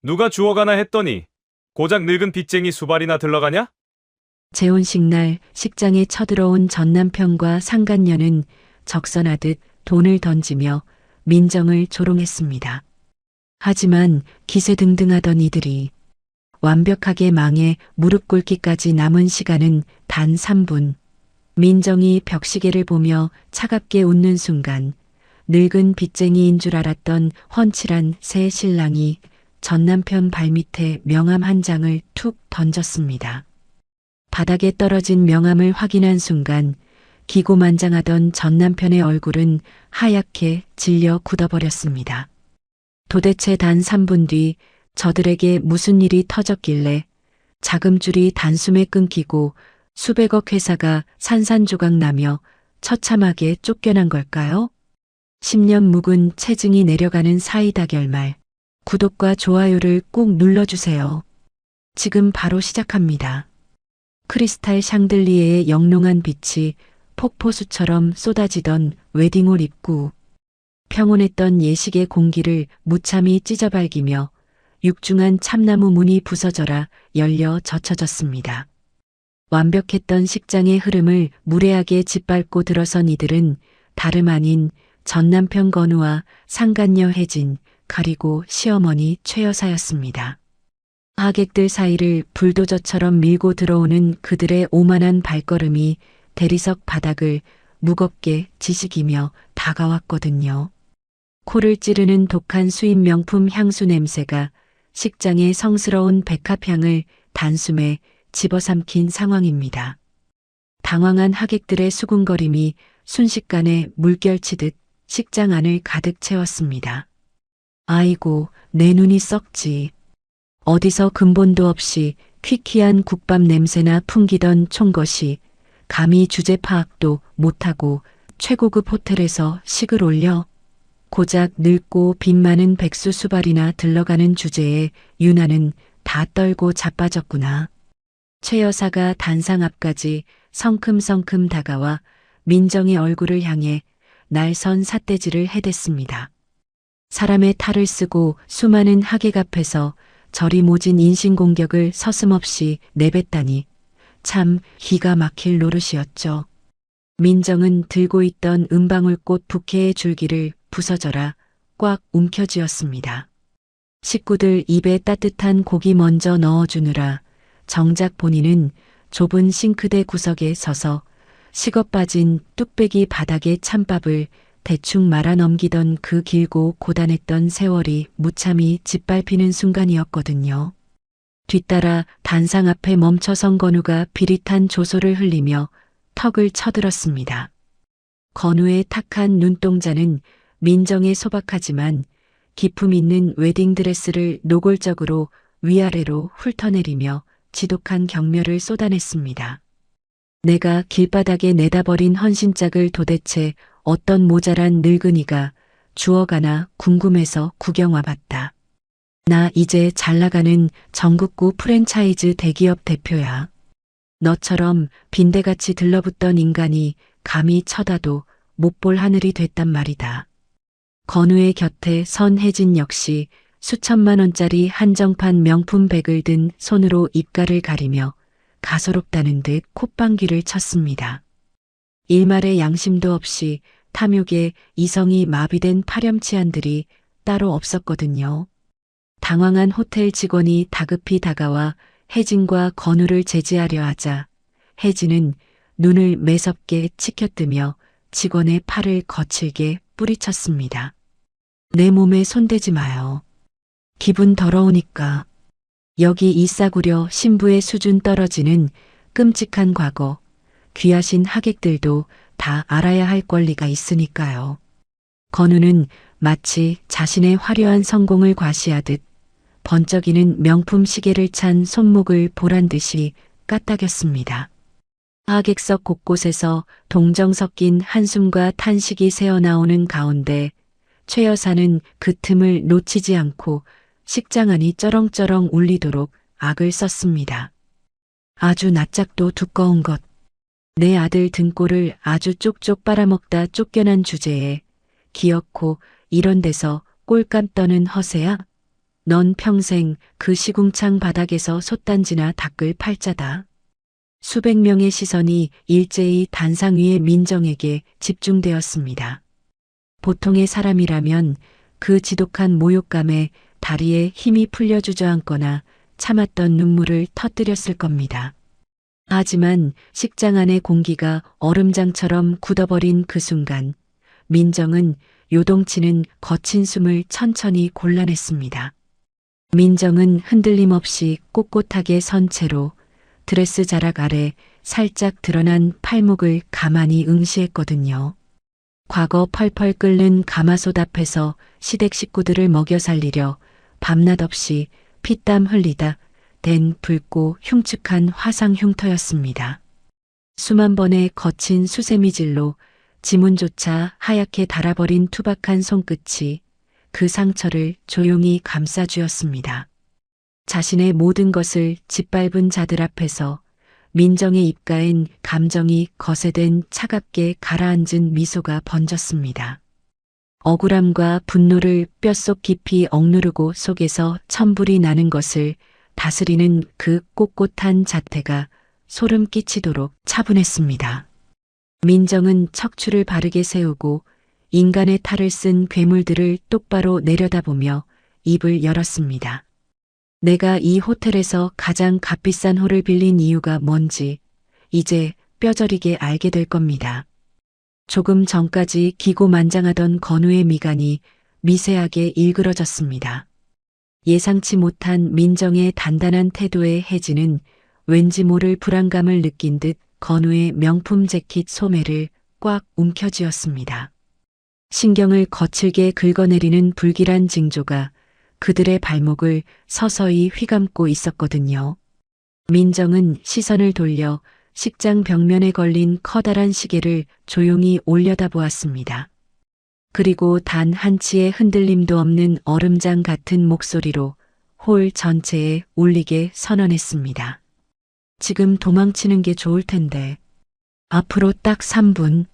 누가 주워가나 했더니 고작 늙은 빚쟁이 수발이나 들러가냐? 재혼식 날 식장에 쳐들어온 전남편과 상간녀는 적선하듯 돈을 던지며 민정을 조롱했습니다. 하지만 기세등등하던 이들이 완벽하게 망해 무릎 꿇기까지 남은 시간은 단 3분. 민정이 벽시계를 보며 차갑게 웃는 순간 늙은 빚쟁이인 줄 알았던 훤칠한 새 신랑이 전남편 발밑에 명함 한 장을 툭 던졌습니다. 바닥에 떨어진 명함을 확인한 순간 기고만장하던 전남편의 얼굴은 하얗게 질려 굳어버렸습니다. 도대체 단 3분 뒤 저들에게 무슨 일이 터졌길래 자금줄이 단숨에 끊기고 수백억 회사가 산산조각 나며 처참하게 쫓겨난 걸까요? 10년 묵은 체증이 내려가는 사이다 결말. 구독과 좋아요를 꼭 눌러주세요. 지금 바로 시작합니다. 크리스탈 샹들리에의 영롱한 빛이 폭포수처럼 쏟아지던 웨딩홀 입구. 평온했던 예식의 공기를 무참히 찢어발기며 육중한 참나무 문이 부서져라 열려 젖혀졌습니다. 완벽했던 식장의 흐름을 무례하게 짓밟고 들어선 이들은 다름 아닌 전남편 건우와 상간녀 혜진, 그리고 시어머니 최 여사였습니다. 하객들 사이를 불도저처럼 밀고 들어오는 그들의 오만한 발걸음이 대리석 바닥을 무겁게 지식이며 다가왔거든요. 코를 찌르는 독한 수입 명품 향수 냄새가 식장의 성스러운 백합향을 단숨에 집어삼킨 상황입니다. 당황한 하객들의 수군거림이 순식간에 물결치듯 식장 안을 가득 채웠습니다. 아이고, 내 눈이 썩지. 어디서 근본도 없이 퀴퀴한 국밥 냄새나 풍기던 총것이 감히 주제 파악도 못하고 최고급 호텔에서 식을 올려 고작 늙고 빚 많은 백수 수발이나 들러가는 주제에 유나는 다 떨고 자빠졌구나. 최 여사가 단상 앞까지 성큼성큼 다가와 민정의 얼굴을 향해 날선 삿대질을 해댔습니다. 사람의 탈을 쓰고 수많은 하객 앞에서 저리 모진 인신공격을 서슴없이 내뱉다니 참 기가 막힐 노릇이었죠. 민정은 들고 있던 은방울꽃 부케의 줄기를 부서져라 꽉 움켜쥐었습니다. 식구들 입에 따뜻한 고기 먼저 넣어주느라 정작 본인은 좁은 싱크대 구석에 서서 식어빠진 뚝배기 바닥에 찬밥을 대충 말아 넘기던 그 길고 고단했던 세월이 무참히 짓밟히는 순간이었거든요. 뒤따라 단상 앞에 멈춰선 건우가 비릿한 조소를 흘리며 턱을 쳐들었습니다. 건우의 탁한 눈동자는 민정에 소박하지만 기품 있는 웨딩드레스를 노골적으로 위아래로 훑어내리며 지독한 경멸을 쏟아냈습니다. 내가 길바닥에 내다버린 헌신짝을 도대체 어떤 모자란 늙은이가 주워가나 궁금해서 구경 와봤다. 나 이제 잘나가는 전국구 프랜차이즈 대기업 대표야. 너처럼 빈대같이 들러붙던 인간이 감히 쳐다도 못 볼 하늘이 됐단 말이다. 건우의 곁에 선 혜진 역시 수천만 원짜리 한정판 명품 백을 든 손으로 입가를 가리며 가소롭다는 듯 콧방귀를 쳤습니다. 일말의 양심도 없이 탐욕에 이성이 마비된 파렴치한들이 따로 없었거든요. 당황한 호텔 직원이 다급히 다가와 혜진과 건우를 제지하려 하자 혜진은 눈을 매섭게 치켜뜨며 직원의 팔을 거칠게 뿌리쳤습니다. 내 몸에 손대지 마요. 기분 더러우니까. 여기 이 싸구려 신부의 수준 떨어지는 끔찍한 과거, 귀하신 하객들도 다 알아야 할 권리가 있으니까요. 건우는 마치 자신의 화려한 성공을 과시하듯 번쩍이는 명품 시계를 찬 손목을 보란 듯이 까딱였습니다. 하객석 곳곳에서 동정 섞인 한숨과 탄식이 새어나오는 가운데 최 여사는 그 틈을 놓치지 않고 식장 안이 쩌렁쩌렁 울리도록 악을 썼습니다. 아주 낯짝도 두꺼운 것. 내 아들 등골을 아주 쪽쪽 빨아먹다 쫓겨난 주제에 기어코 이런 데서 꼴감 떠는 허세야? 넌 평생 그 시궁창 바닥에서 솥단지나 닦을 팔자다. 수백 명의 시선이 일제히 단상 위의 민정에게 집중되었습니다. 보통의 사람이라면 그 지독한 모욕감에 다리에 힘이 풀려 주저앉거나 참았던 눈물을 터뜨렸을 겁니다. 하지만 식장 안의 공기가 얼음장처럼 굳어버린 그 순간, 민정은 요동치는 거친 숨을 천천히 골라냈습니다. 민정은 흔들림 없이 꼿꼿하게 선 채로 드레스 자락 아래 살짝 드러난 팔목을 가만히 응시했거든요. 과거 펄펄 끓는 가마솥 앞에서 시댁 식구들을 먹여 살리려 밤낮 없이 피땀 흘리다 댄 붉고 흉측한 화상 흉터였습니다. 수만 번의 거친 수세미질로 지문조차 하얗게 달아버린 투박한 손끝이 그 상처를 조용히 감싸주었습니다. 자신의 모든 것을 짓밟은 자들 앞에서 민정의 입가엔 감정이 거세된 차갑게 가라앉은 미소가 번졌습니다. 억울함과 분노를 뼛속 깊이 억누르고 속에서 천불이 나는 것을 다스리는 그 꼿꼿한 자태가 소름 끼치도록 차분했습니다. 민정은 척추를 바르게 세우고 인간의 탈을 쓴 괴물들을 똑바로 내려다보며 입을 열었습니다. 내가 이 호텔에서 가장 값비싼 홀을 빌린 이유가 뭔지 이제 뼈저리게 알게 될 겁니다. 조금 전까지 기고만장하던 건우의 미간이 미세하게 일그러졌습니다. 예상치 못한 민정의 단단한 태도의 해지는 왠지 모를 불안감을 느낀 듯 건우의 명품 재킷 소매를 꽉 움켜쥐었습니다. 신경을 거칠게 긁어내리는 불길한 징조가 그들의 발목을 서서히 휘감고 있었거든요. 민정은 시선을 돌려 식장 벽면에 걸린 커다란 시계를 조용히 올려다보았습니다. 그리고 단 한치의 흔들림도 없는 얼음장 같은 목소리로 홀 전체에 울리게 선언했습니다. 지금 도망치는 게 좋을 텐데. 앞으로 딱 3분.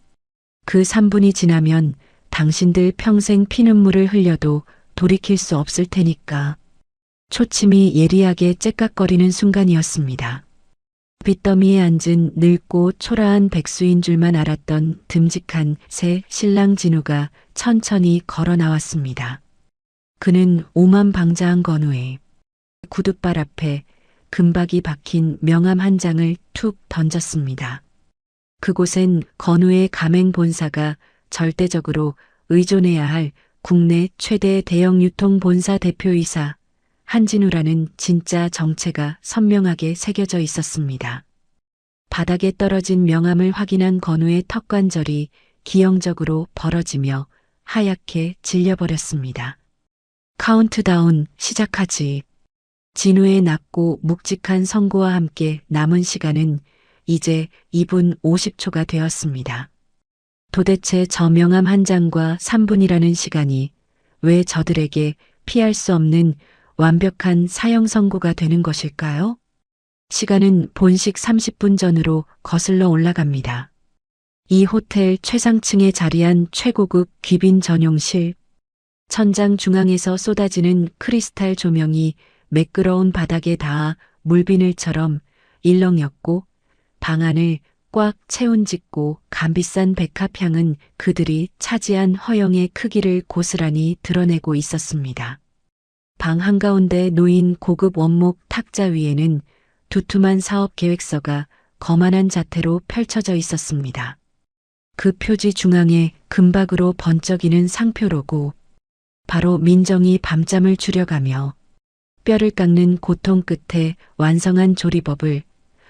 그 3분이 지나면 당신들 평생 피눈물을 흘려도 돌이킬 수 없을 테니까. 초침이 예리하게 째깍거리는 순간이었습니다. 빚더미에 앉은 늙고 초라한 백수인 줄만 알았던 듬직한 새 신랑 진우가 천천히 걸어 나왔습니다. 그는 오만방자한 건우에 구둣발 앞에 금박이 박힌 명함 한 장을 툭 던졌습니다. 그곳엔 건우의 가맹 본사가 절대적으로 의존해야 할 국내 최대 대형 유통 본사 대표이사 한진우라는 진짜 정체가 선명하게 새겨져 있었습니다. 바닥에 떨어진 명함을 확인한 건우의 턱관절이 기형적으로 벌어지며 하얗게 질려버렸습니다. 카운트다운 시작하지. 진우의 낮고 묵직한 선고와 함께 남은 시간은 이제 2분 50초가 되었습니다. 도대체 저 명함 한 장과 3분이라는 시간이 왜 저들에게 피할 수 없는 완벽한 사형 선고가 되는 것일까요? 시간은 본식 30분 전으로 거슬러 올라갑니다. 이 호텔 최상층에 자리한 최고급 귀빈 전용실. 천장 중앙에서 쏟아지는 크리스탈 조명이 매끄러운 바닥에 닿아 물비늘처럼 일렁였고 방 안을 꽉 채운 짙고 감비싼 백합향은 그들이 차지한 허영의 크기를 고스란히 드러내고 있었습니다. 방 한가운데 놓인 고급 원목 탁자 위에는 두툼한 사업 계획서가 거만한 자태로 펼쳐져 있었습니다. 그 표지 중앙에 금박으로 번쩍이는 상표 로고. 바로 민정이 밤잠을 줄여가며 뼈를 깎는 고통 끝에 완성한 조리법을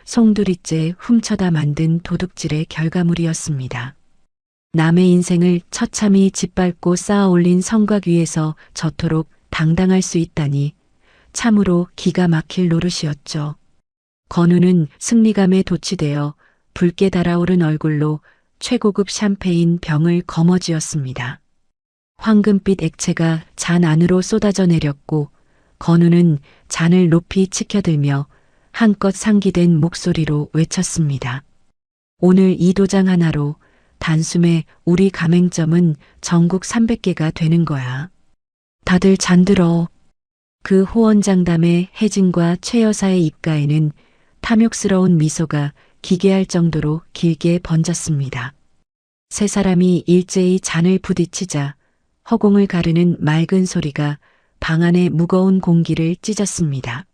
송두리째 훔쳐다 만든 도둑질의 결과물이었습니다. 남의 인생을 처참히 짓밟고 쌓아 올린 성곽 위에서 저토록 당당할 수 있다니 참으로 기가 막힐 노릇이었죠. 건우는 승리감에 도취되어 붉게 달아오른 얼굴로 최고급 샴페인 병을 거머쥐었습니다. 황금빛 액체가 잔 안으로 쏟아져 내렸고 건우는 잔을 높이 치켜들며 한껏 상기된 목소리로 외쳤습니다. 오늘 이 도장 하나로 단숨에 우리 가맹점은 전국 300개가 되는 거야. 다들 잔들어. 그 호언장담에 혜진과 최 여사의 입가에는 탐욕스러운 미소가 기괴할 정도로 길게 번졌습니다. 세 사람이 일제히 잔을 부딪히자 허공을 가르는 맑은 소리가 방 안의 무거운 공기를 찢었습니다.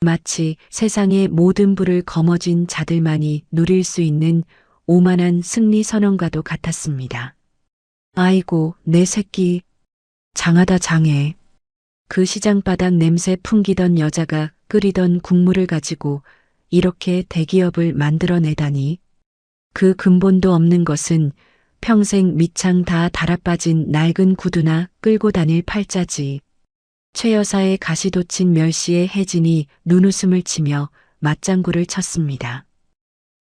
마치 세상의 모든 부를 거머쥔 자들만이 누릴 수 있는 오만한 승리 선언과도 같았습니다. 아이고, 내 새끼. 장하다 장해. 그 시장바닥 냄새 풍기던 여자가 끓이던 국물을 가지고 이렇게 대기업을 만들어내다니. 그 근본도 없는 것은 평생 밑창 다 달아빠진 낡은 구두나 끌고 다닐 팔자지. 최 여사의 가시돋친 멸시에 혜진이 눈웃음을 치며 맞장구를 쳤습니다.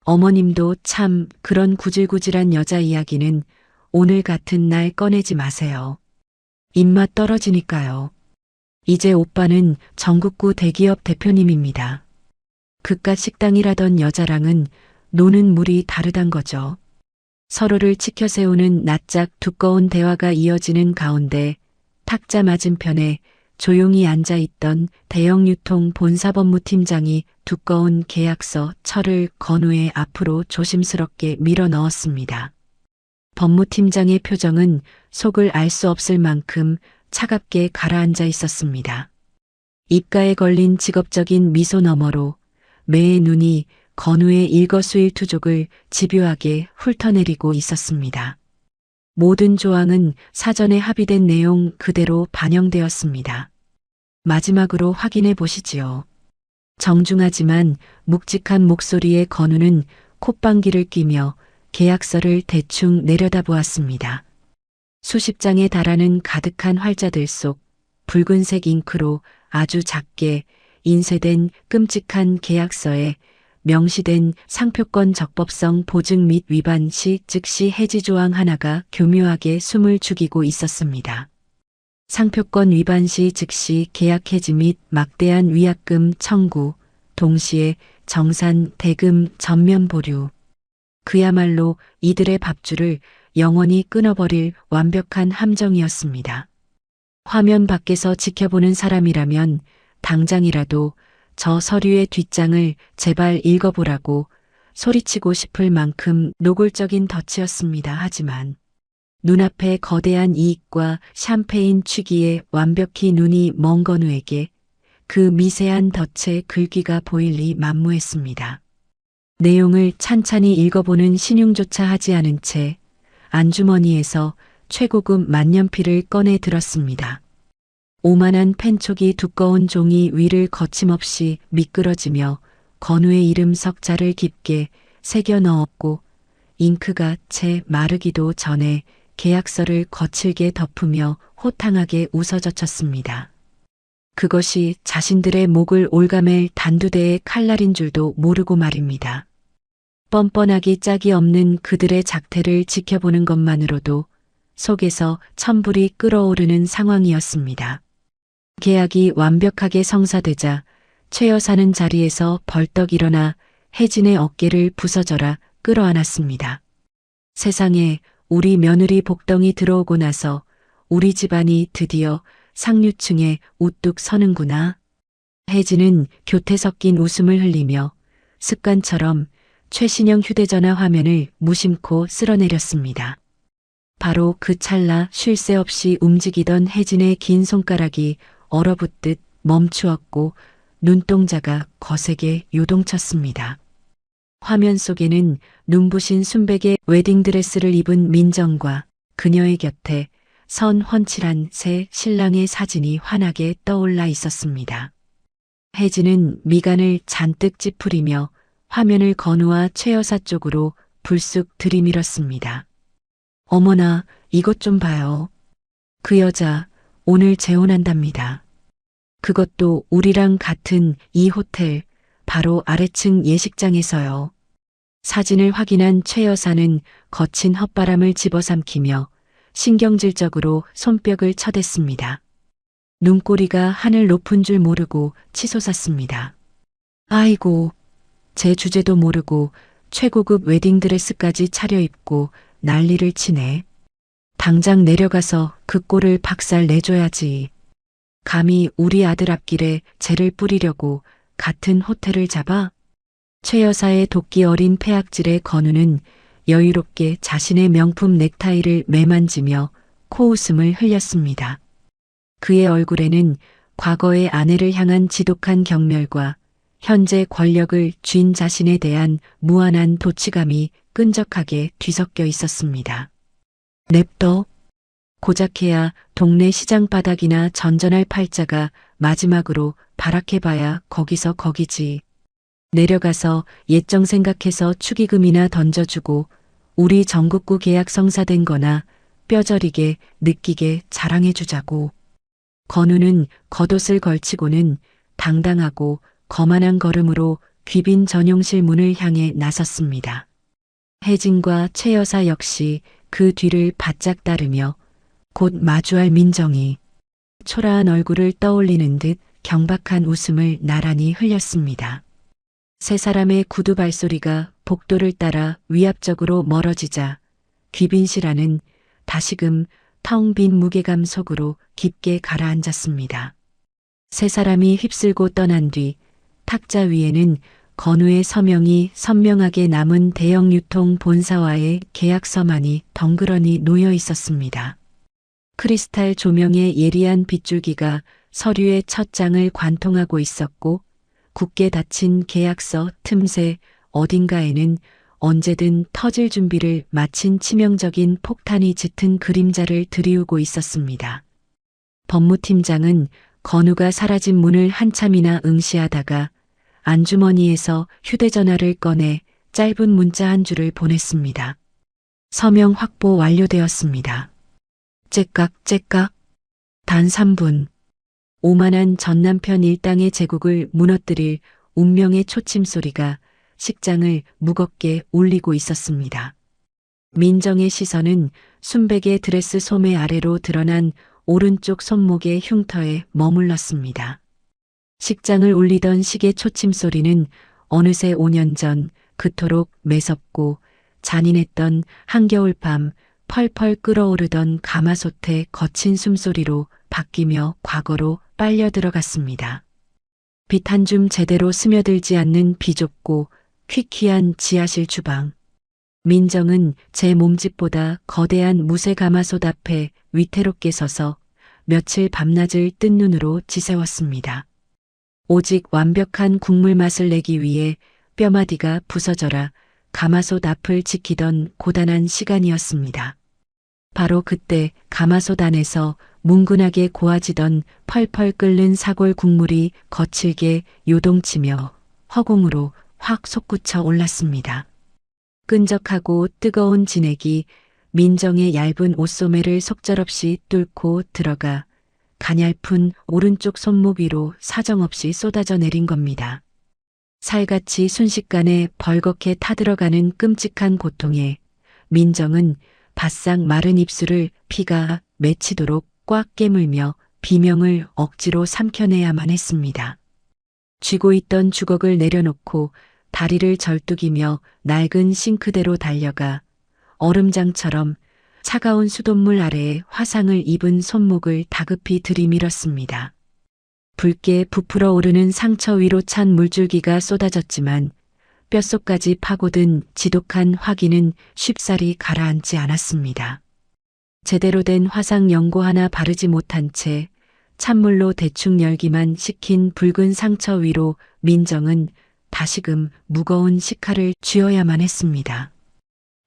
어머님도 참 그런 구질구질한 여자 이야기는 오늘 같은 날 꺼내지 마세요. 입맛 떨어지니까요. 이제 오빠는 전국구 대기업 대표님입니다. 그깟 식당이라던 여자랑은 노는 물이 다르단 거죠. 서로를 치켜세우는 낯짝 두꺼운 대화가 이어지는 가운데 탁자 맞은편에 조용히 앉아있던 대형 유통 본사법무팀장이 두꺼운 계약서 철을 건우의 앞으로 조심스럽게 밀어 넣었습니다. 법무팀장의 표정은 속을 알 수 없을 만큼 차갑게 가라앉아 있었습니다. 입가에 걸린 직업적인 미소 너머로 매의 눈이 건우의 일거수일투족을 집요하게 훑어내리고 있었습니다. 모든 조항은 사전에 합의된 내용 그대로 반영되었습니다. 마지막으로 확인해 보시지요. 정중하지만 묵직한 목소리의 건우는 콧방귀를 뀌며 계약서를 대충 내려다보았습니다. 수십 장에 달하는 가득한 활자들 속 붉은색 잉크로 아주 작게 인쇄된 끔찍한 계약서에 명시된 상표권 적법성 보증 및 위반 시 즉시 해지 조항 하나가 교묘하게 숨을 죽이고 있었습니다. 상표권 위반 시 즉시 계약 해지 및 막대한 위약금 청구, 동시에 정산 대금 전면 보류. 그야말로 이들의 밥줄을 영원히 끊어버릴 완벽한 함정이었습니다. 화면 밖에서 지켜보는 사람이라면 당장이라도 저 서류의 뒷장을 제발 읽어보라고 소리치고 싶을 만큼 노골적인 덫이었습니다. 하지만 눈앞에 거대한 이익과 샴페인 취기에 완벽히 눈이 먼 건우에게 그 미세한 덫의 글귀가 보일 리 만무했습니다. 내용을 찬찬히 읽어보는 신용조차 하지 않은 채 안주머니에서 최고급 만년필을 꺼내 들었습니다. 오만한 펜촉이 두꺼운 종이 위를 거침없이 미끄러지며 건우의 이름 석자를 깊게 새겨 넣었고 잉크가 채 마르기도 전에 계약서를 거칠게 덮으며 호탕하게 웃어젖혔습니다. 그것이 자신들의 목을 올가맬 단두대의 칼날인 줄도 모르고 말입니다. 뻔뻔하기 짝이 없는 그들의 작태를 지켜보는 것만으로도 속에서 천불이 끓어오르는 상황이었습니다. 계약이 완벽하게 성사되자 최 여사는 자리에서 벌떡 일어나 혜진의 어깨를 부서져라 끌어안았습니다. 세상에, 우리 며느리 복덩이 들어오고 나서 우리 집안이 드디어 상류층에 우뚝 서는구나. 혜진은 교태 섞인 웃음을 흘리며 습관처럼 최신형 휴대전화 화면을 무심코 쓸어내렸습니다. 바로 그 찰나 쉴 새 없이 움직이던 혜진의 긴 손가락이 얼어붙듯 멈추었고 눈동자가 거세게 요동쳤습니다. 화면 속에는 눈부신 순백의 웨딩드레스를 입은 민정과 그녀의 곁에 선 훤칠한 새 신랑의 사진이 환하게 떠올라 있었습니다. 혜진은 미간을 잔뜩 찌푸리며 화면을 건우와 최 여사 쪽으로 불쑥 들이밀었습니다. 어머나, 이것 좀 봐요. 그 여자 오늘 재혼한답니다. 그것도 우리랑 같은 이 호텔 바로 아래층 예식장에서요. 사진을 확인한 최 여사는 거친 헛바람을 집어삼키며 신경질적으로 손뼉을 쳐댔습니다. 눈꼬리가 하늘 높은 줄 모르고 치솟았습니다. 아이고, 제 주제도 모르고 최고급 웨딩드레스까지 차려입고 난리를 치네. 당장 내려가서 그 꼴을 박살 내줘야지. 감히 우리 아들 앞길에 재를 뿌리려고 같은 호텔을 잡아? 최 여사의 도끼 어린 폐악질의 건우는 여유롭게 자신의 명품 넥타이를 매만지며 코웃음을 흘렸습니다. 그의 얼굴에는 과거의 아내를 향한 지독한 경멸과 현재 권력을 쥔 자신에 대한 무한한 도취감이 끈적하게 뒤섞여 있었습니다. 냅둬. 고작해야 동네 시장 바닥이나 전전할 팔자가 마지막으로 발악해봐야 거기서 거기지. 내려가서 예정 생각해서 축의금이나 던져주고 우리 전국구 계약 성사된 거나 뼈저리게 느끼게 자랑해주자고. 건우는 겉옷을 걸치고는 당당하고 거만한 걸음으로 귀빈 전용실 문을 향해 나섰습니다. 혜진과 최 여사 역시 그 뒤를 바짝 따르며 곧 마주할 민정이 초라한 얼굴을 떠올리는 듯 경박한 웃음을 나란히 흘렸습니다. 세 사람의 구두 발소리가 복도를 따라 위압적으로 멀어지자 귀빈실 안은 다시금 텅 빈 무게감 속으로 깊게 가라앉았습니다. 세 사람이 휩쓸고 떠난 뒤 탁자 위에는 건우의 서명이 선명하게 남은 대형 유통 본사와의 계약서만이 덩그러니 놓여 있었습니다. 크리스탈 조명의 예리한 빗줄기가 서류의 첫 장을 관통하고 있었고 굳게 닫힌 계약서 틈새 어딘가에는 언제든 터질 준비를 마친 치명적인 폭탄이 짙은 그림자를 들이우고 있었습니다. 법무팀장은 건우가 사라진 문을 한참이나 응시하다가 안주머니에서 휴대전화를 꺼내 짧은 문자 한 줄을 보냈습니다. 서명 확보 완료되었습니다. 째깍째깍. 단 3분. 오만한 전남편 일당의 제국을 무너뜨릴 운명의 초침 소리가 식장을 무겁게 울리고 있었습니다. 민정의 시선은 순백의 드레스 소매 아래로 드러난 오른쪽 손목의 흉터에 머물렀습니다. 식장을 울리던 시계 초침 소리는 어느새 5년 전 그토록 매섭고 잔인했던 한겨울밤 펄펄 끓어오르던 가마솥의 거친 숨소리로 바뀌며 과거로 빨려 들어갔습니다. 빛 한 줌 제대로 스며들지 않는 비좁고 퀴퀴한 지하실 주방. 민정은 제 몸집보다 거대한 무쇠 가마솥 앞에 위태롭게 서서 며칠 밤낮을 뜬 눈으로 지새웠습니다. 오직 완벽한 국물 맛을 내기 위해 뼈마디가 부서져라 가마솥 앞을 지키던 고단한 시간이었습니다. 바로 그때 가마솥 안에서 뭉근하게 고아지던 펄펄 끓는 사골 국물이 거칠게 요동치며 허공으로 확 솟구쳐 올랐습니다. 끈적하고 뜨거운 진액이 민정의 얇은 옷소매를 속절없이 뚫고 들어가 가냘픈 오른쪽 손목 위로 사정없이 쏟아져 내린 겁니다. 살같이 순식간에 벌겋게 타들어가는 끔찍한 고통에 민정은 바싹 마른 입술을 피가 맺히도록 꽉 깨물며 비명을 억지로 삼켜내야만 했습니다. 쥐고 있던 주걱을 내려놓고 다리를 절뚝이며 낡은 싱크대로 달려가 얼음장처럼 차가운 수돗물 아래에 화상을 입은 손목을 다급히 들이밀었습니다. 붉게 부풀어 오르는 상처 위로 찬 물줄기가 쏟아졌지만 뼛속까지 파고든 지독한 화기는 쉽사리 가라앉지 않았습니다. 제대로 된 화상 연고 하나 바르지 못한 채 찬물로 대충 열기만 식힌 붉은 상처 위로 민정은 다시금 무거운 식칼을 쥐어야만 했습니다.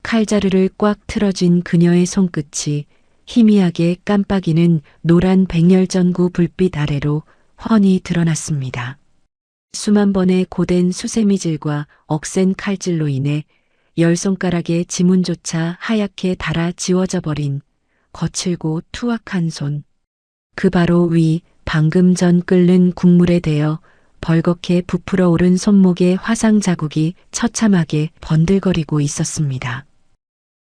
칼자루를 꽉 틀어쥔 그녀의 손끝이 희미하게 깜빡이는 노란 백열전구 불빛 아래로 훤히 드러났습니다. 수만 번의 고된 수세미질과 억센 칼질로 인해 열 손가락의 지문조차 하얗게 닳아 지워져 버린 거칠고 투박한 손. 그 바로 위 방금 전 끓는 국물에 대어 벌겋게 부풀어 오른 손목의 화상 자국이 처참하게 번들거리고 있었습니다.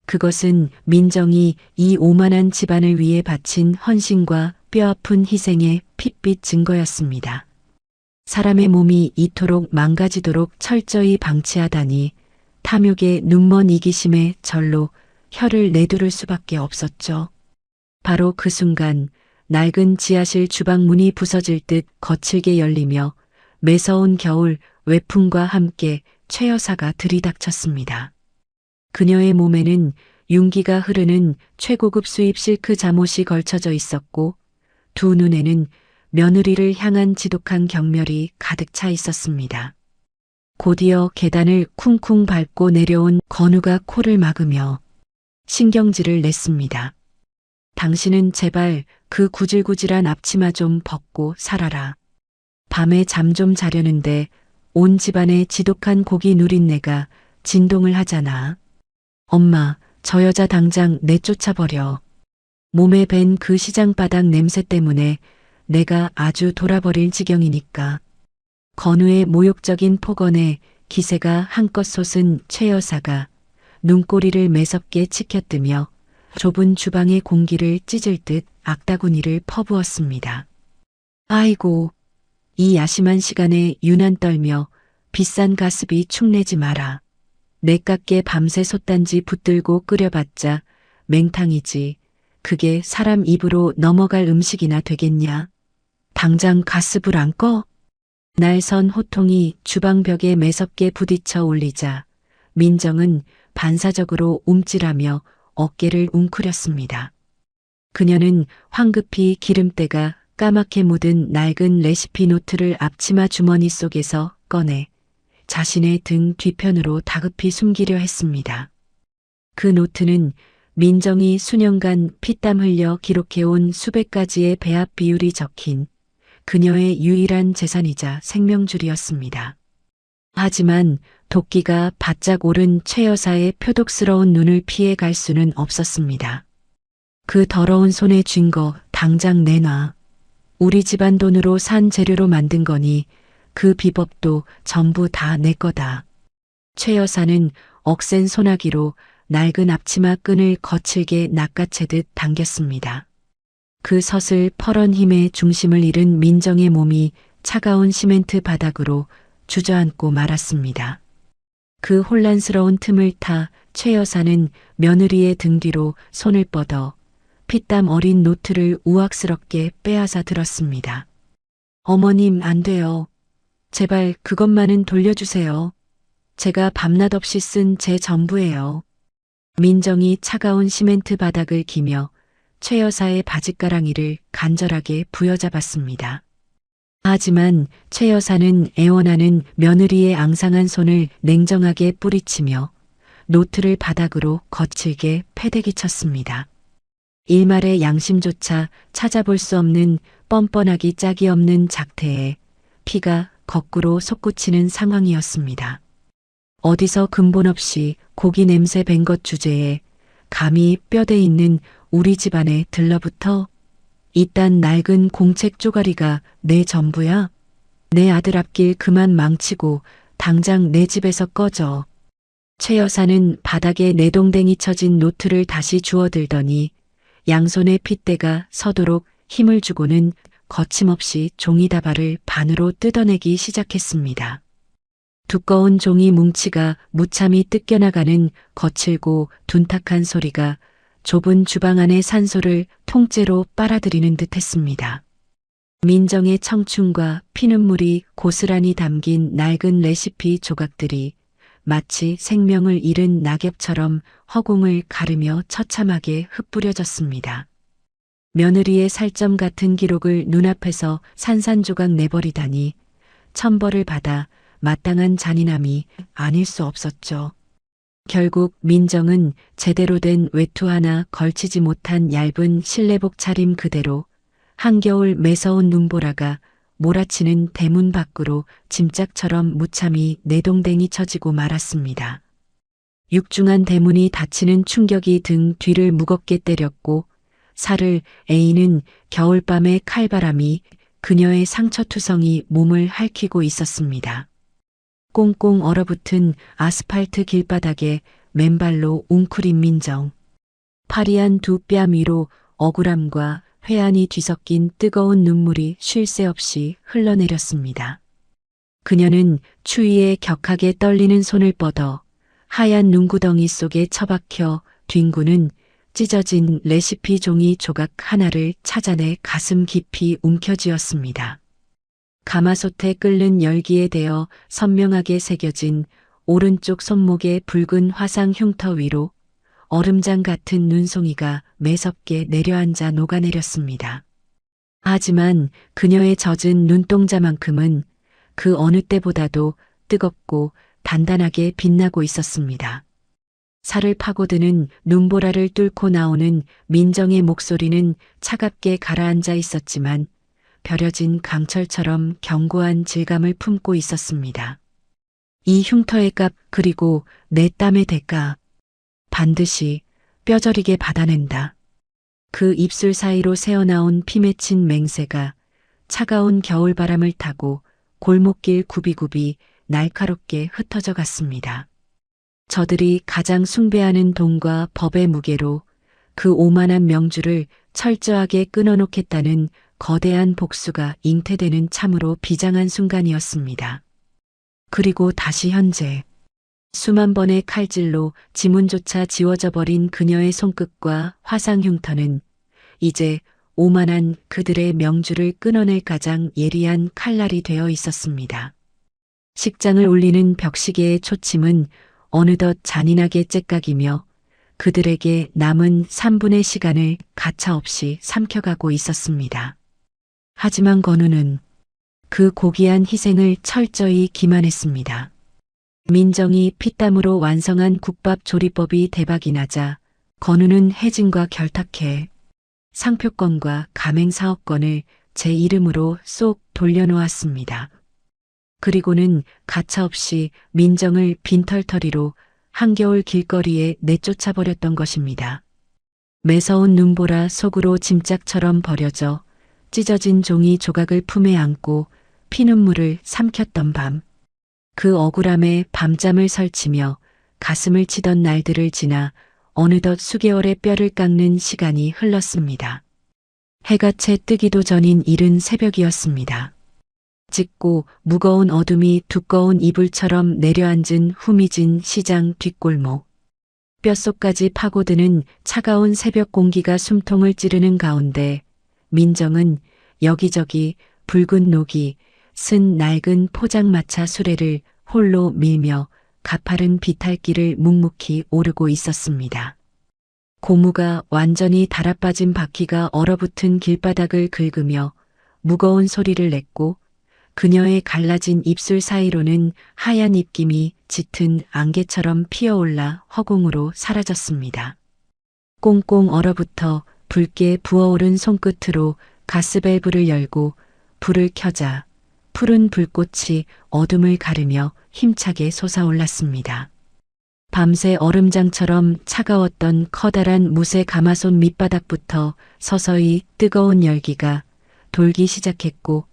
그것은 민정이 이 오만한 집안을 위해 바친 헌신과 뼈아픈 희생의 핏빛 증거였습니다. 사람의 몸이 이토록 망가지도록 철저히 방치하다니 탐욕의 눈먼 이기심에 절로 혀를 내두를 수밖에 없었죠. 바로 그 순간 낡은 지하실 주방 문이 부서질 듯 거칠게 열리며 매서운 겨울 외풍과 함께 최 여사가 들이닥쳤습니다. 그녀의 몸에는 윤기가 흐르는 최고급 수입 실크 잠옷이 걸쳐져 있었고 두 눈에는 며느리를 향한 지독한 경멸이 가득 차 있었습니다. 곧이어 계단을 쿵쿵 밟고 내려온 건우가 코를 막으며 신경질을 냈습니다. 당신은 제발 그 구질구질한 앞치마 좀 벗고 살아라. 밤에 잠 좀 자려는데 온 집안의 지독한 고기 누린내가 진동을 하잖아. 엄마, 저 여자 당장 내쫓아버려. 몸에 밴 그 시장바닥 냄새 때문에 내가 아주 돌아버릴 지경이니까. 건우의 모욕적인 폭언에 기세가 한껏 솟은 최 여사가 눈꼬리를 매섭게 치켜뜨며 좁은 주방의 공기를 찢을 듯 악다구니를 퍼부었습니다. 아이고, 이 야심한 시간에 유난 떨며 비싼 가습이 축내지 마라. 내깎게 밤새 솥단지 붙들고 끓여봤자 맹탕이지. 그게 사람 입으로 넘어갈 음식이나 되겠냐. 당장 가습을 안 꺼? 날선 호통이 주방벽에 매섭게 부딪혀 올리자 민정은 반사적으로 움찔하며 어깨를 웅크렸습니다. 그녀는 황급히 기름때가 까맣게 묻은 낡은 레시피 노트를 앞치마 주머니 속에서 꺼내 자신의 등 뒤편으로 다급히 숨기려 했습니다. 그 노트는 민정이 수년간 피땀 흘려 기록해온 수백 가지의 배합 비율이 적힌 그녀의 유일한 재산이자 생명줄이었습니다. 하지만 도끼가 바짝 오른 최 여사의 표독스러운 눈을 피해 갈 수는 없었습니다. 그 더러운 손에 쥔 거 당장 내놔. 우리 집안 돈으로 산 재료로 만든 거니 그 비법도 전부 다 내 거다. 최 여사는 억센 소나기로 낡은 앞치마 끈을 거칠게 낚아채듯 당겼습니다. 그 서슬 펄언 힘의 중심을 잃은 민정의 몸이 차가운 시멘트 바닥으로 주저앉고 말았습니다. 그 혼란스러운 틈을 타 최 여사는 며느리의 등 뒤로 손을 뻗어 피땀 어린 노트를 우악스럽게 빼앗아 들었습니다. 어머님, 안 돼요. 제발 그것만은 돌려주세요. 제가 밤낮 없이 쓴 제 전부예요. 민정이 차가운 시멘트 바닥을 기며 최 여사의 바짓가랑이를 간절하게 부여잡았습니다. 하지만 최 여사는 애원하는 며느리의 앙상한 손을 냉정하게 뿌리치며 노트를 바닥으로 거칠게 패대기 쳤습니다. 일말의 양심조차 찾아볼 수 없는 뻔뻔하기 짝이 없는 작태에 피가 거꾸로 솟구치는 상황이었습니다. 어디서 근본 없이 고기 냄새 밴 것 주제에 감히 뼈대 있는 우리 집안에 들러붙어? 이딴 낡은 공책 쪼가리가 내 전부야? 내 아들 앞길 그만 망치고 당장 내 집에서 꺼져. 최 여사는 바닥에 내동댕이 쳐진 노트를 다시 주워들더니 양손의 핏대가 서도록 힘을 주고는 거침없이 종이다발을 반으로 뜯어내기 시작했습니다. 두꺼운 종이 뭉치가 무참히 뜯겨나가는 거칠고 둔탁한 소리가 좁은 주방 안의 산소를 통째로 빨아들이는 듯 했습니다. 민정의 청춘과 피눈물이 고스란히 담긴 낡은 레시피 조각들이 마치 생명을 잃은 낙엽처럼 허공을 가르며 처참하게 흩뿌려졌습니다. 며느리의 살점 같은 기록을 눈앞에서 산산조각 내버리다니 천벌을 받아 마땅한 잔인함이 아닐 수 없었죠. 결국 민정은 제대로 된 외투 하나 걸치지 못한 얇은 실내복 차림 그대로 한겨울 매서운 눈보라가 몰아치는 대문 밖으로 짐짝처럼 무참히 내동댕이 쳐지고 말았습니다. 육중한 대문이 닫히는 충격이 등 뒤를 무겁게 때렸고 살을 에이는 겨울밤의 칼바람이 그녀의 상처투성이 몸을 핥히고 있었습니다. 꽁꽁 얼어붙은 아스팔트 길바닥에 맨발로 웅크린 민정. 파리한 두 뺨 위로 억울함과 회한이 뒤섞인 뜨거운 눈물이 쉴 새 없이 흘러내렸습니다. 그녀는 추위에 격하게 떨리는 손을 뻗어 하얀 눈구덩이 속에 처박혀 뒹구는 찢어진 레시피 종이 조각 하나를 찾아내 가슴 깊이 움켜쥐었습니다. 가마솥에 끓는 열기에 대어 선명하게 새겨진 오른쪽 손목의 붉은 화상 흉터 위로 얼음장 같은 눈송이가 매섭게 내려앉아 녹아내렸습니다. 하지만 그녀의 젖은 눈동자만큼은 그 어느 때보다도 뜨겁고 단단하게 빛나고 있었습니다. 살을 파고드는 눈보라를 뚫고 나오는 민정의 목소리는 차갑게 가라앉아 있었지만 벼려진 강철처럼 견고한 질감을 품고 있었습니다. 이 흉터의 값 그리고 내 땀의 대가 반드시 뼈저리게 받아낸다. 그 입술 사이로 새어나온 피 맺힌 맹세가 차가운 겨울바람을 타고 골목길 굽이굽이 날카롭게 흩어져 갔습니다. 저들이 가장 숭배하는 돈과 법의 무게로 그 오만한 명주를 철저하게 끊어놓겠다는 거대한 복수가 잉태되는 참으로 비장한 순간이었습니다. 그리고 다시 현재 수만 번의 칼질로 지문조차 지워져 버린 그녀의 손끝과 화상 흉터는 이제 오만한 그들의 명주를 끊어낼 가장 예리한 칼날이 되어 있었습니다. 식장을 울리는 벽시계의 초침은 어느덧 잔인하게 째깍이며 그들에게 남은 3분의 시간을 가차없이 삼켜가고 있었습니다. 하지만 건우는 그 고귀한 희생을 철저히 기만했습니다. 민정이 피땀으로 완성한 국밥 조리법이 대박이 나자 건우는 혜진과 결탁해 상표권과 가맹사업권을 제 이름으로 쏙 돌려놓았습니다. 그리고는 가차없이 민정을 빈털터리로 한겨울 길거리에 내쫓아버렸던 것입니다. 매서운 눈보라 속으로 짐짝처럼 버려져 찢어진 종이 조각을 품에 안고 피눈물을 삼켰던 밤. 그 억울함에 밤잠을 설치며 가슴을 치던 날들을 지나 어느덧 수개월의 뼈를 깎는 시간이 흘렀습니다. 해가 채 뜨기도 전인 이른 새벽이었습니다. 짙고 무거운 어둠이 두꺼운 이불처럼 내려앉은 후미진 시장 뒷골목. 뼛속까지 파고드는 차가운 새벽 공기가 숨통을 찌르는 가운데 민정은 여기저기 붉은 녹이 쓴 낡은 포장마차 수레를 홀로 밀며 가파른 비탈길을 묵묵히 오르고 있었습니다. 고무가 완전히 달아빠진 바퀴가 얼어붙은 길바닥을 긁으며 무거운 소리를 냈고 그녀의 갈라진 입술 사이로는 하얀 입김이 짙은 안개처럼 피어올라 허공으로 사라졌습니다. 꽁꽁 얼어붙어 붉게 부어오른 손끝으로 가스밸브를 열고 불을 켜자 푸른 불꽃이 어둠을 가르며 힘차게 솟아올랐습니다. 밤새 얼음장처럼 차가웠던 커다란 무쇠 가마솥 밑바닥부터 서서히 뜨거운 열기가 돌기 시작했고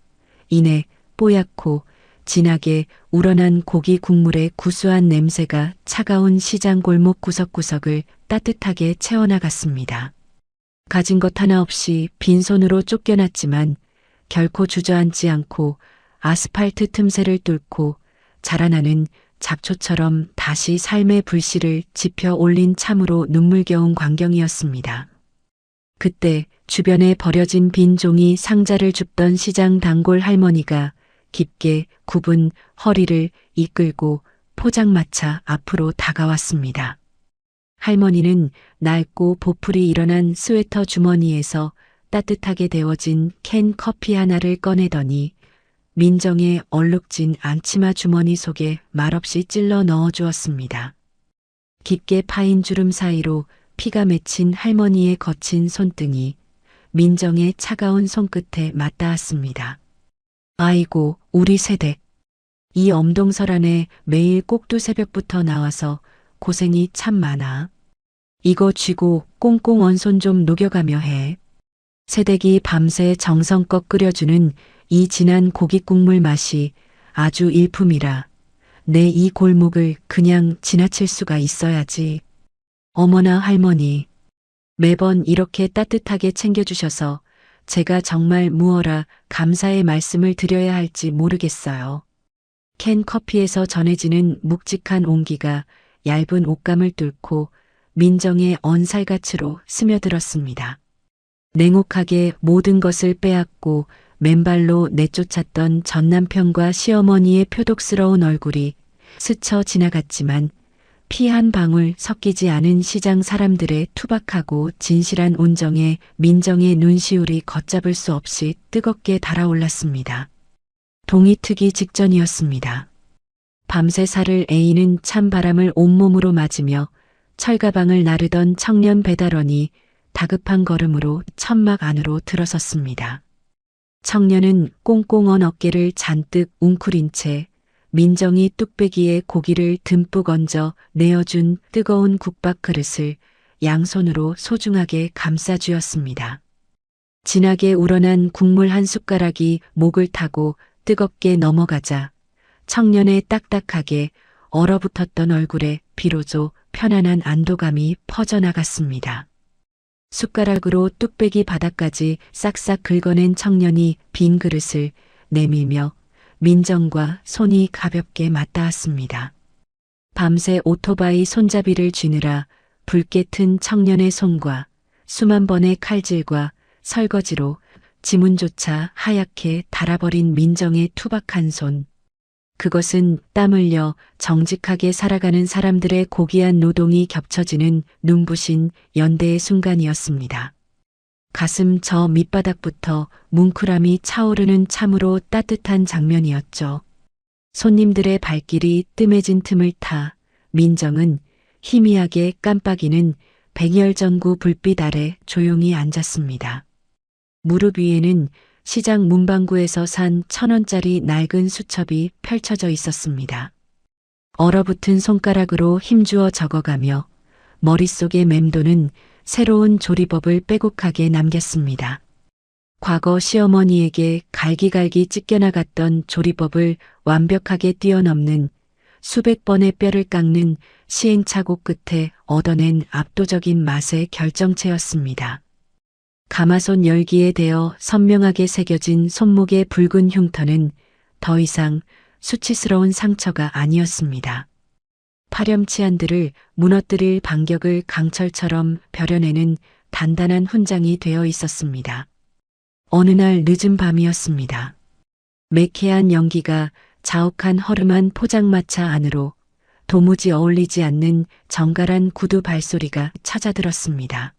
이내 뽀얗고 진하게 우러난 고기 국물의 구수한 냄새가 차가운 시장 골목 구석구석을 따뜻하게 채워나갔습니다. 가진 것 하나 없이 빈손으로 쫓겨났지만 결코 주저앉지 않고 아스팔트 틈새를 뚫고 자라나는 잡초처럼 다시 삶의 불씨를 지펴 올린 참으로 눈물겨운 광경이었습니다. 그때 주변에 버려진 빈 종이 상자를 줍던 시장 단골 할머니가 깊게 굽은 허리를 이끌고 포장마차 앞으로 다가왔습니다. 할머니는 낡고 보풀이 일어난 스웨터 주머니에서 따뜻하게 데워진 캔 커피 하나를 꺼내더니 민정의 얼룩진 앙치마 주머니 속에 말없이 찔러 넣어주었습니다. 깊게 파인 주름 사이로 피가 맺힌 할머니의 거친 손등이 민정의 차가운 손끝에 맞닿았습니다. 아이고, 우리 새댁. 이 엄동설 안에 매일 꼭두 새벽부터 나와서 고생이 참 많아. 이거 쥐고 꽁꽁 언손 좀 녹여가며 해. 새댁이 밤새 정성껏 끓여주는 이 진한 고기 국물 맛이 아주 일품이라 내 이 골목을 그냥 지나칠 수가 있어야지. 어머나 할머니, 매번 이렇게 따뜻하게 챙겨주셔서 제가 정말 무어라 감사의 말씀을 드려야 할지 모르겠어요. 캔 커피에서 전해지는 묵직한 온기가 얇은 옷감을 뚫고 민정의 언살같이로 스며들었습니다. 냉혹하게 모든 것을 빼앗고 맨발로 내쫓았던 전남편과 시어머니의 표독스러운 얼굴이 스쳐 지나갔지만 피 한 방울 섞이지 않은 시장 사람들의 투박하고 진실한 온정에 민정의 눈시울이 걷잡을 수 없이 뜨겁게 달아올랐습니다. 동이 트기 직전이었습니다. 밤새 살을 에이는 찬바람을 온몸으로 맞으며 철가방을 나르던 청년 배달원이 다급한 걸음으로 천막 안으로 들어섰습니다. 청년은 꽁꽁 언 어깨를 잔뜩 웅크린 채 민정이 뚝배기에 고기를 듬뿍 얹어 내어준 뜨거운 국밥 그릇을 양손으로 소중하게 감싸 쥐었습니다. 진하게 우러난 국물 한 숟가락이 목을 타고 뜨겁게 넘어가자 청년의 딱딱하게 얼어붙었던 얼굴에 비로소 편안한 안도감이 퍼져나갔습니다. 숟가락으로 뚝배기 바닥까지 싹싹 긁어낸 청년이 빈 그릇을 내밀며 민정과 손이 가볍게 맞닿았습니다. 밤새 오토바이 손잡이를 쥐느라 붉게 튼 청년의 손과 수만 번의 칼질과 설거지로 지문조차 하얗게 달아버린 민정의 투박한 손. 그것은 땀 흘려 정직하게 살아가는 사람들의 고귀한 노동이 겹쳐지는 눈부신 연대의 순간이었습니다. 가슴 저 밑바닥부터 뭉클함이 차오르는 참으로 따뜻한 장면이었죠. 손님들의 발길이 뜸해진 틈을 타 민정은 희미하게 깜빡이는 백열전구 불빛 아래 조용히 앉았습니다. 무릎 위에는 시장 문방구에서 산 1,000원짜리 낡은 수첩이 펼쳐져 있었습니다. 얼어붙은 손가락으로 힘주어 적어가며 머릿속에 맴도는 새로운 조리법을 빼곡하게 남겼습니다. 과거 시어머니에게 갈기갈기 찢겨나갔던 조리법을 완벽하게 뛰어넘는 수백 번의 뼈를 깎는 시행착오 끝에 얻어낸 압도적인 맛의 결정체였습니다. 가마손 열기에 대어 선명하게 새겨진 손목의 붉은 흉터는 더 이상 수치스러운 상처가 아니었습니다. 파렴치 한들을 무너뜨릴 반격을 강철처럼 벼려내는 단단한 훈장이 되어 있었습니다. 어느 날 늦은 밤이었습니다. 매캐한 연기가 자욱한 허름한 포장마차 안으로 도무지 어울리지 않는 정갈한 구두 발소리가 찾아들었습니다.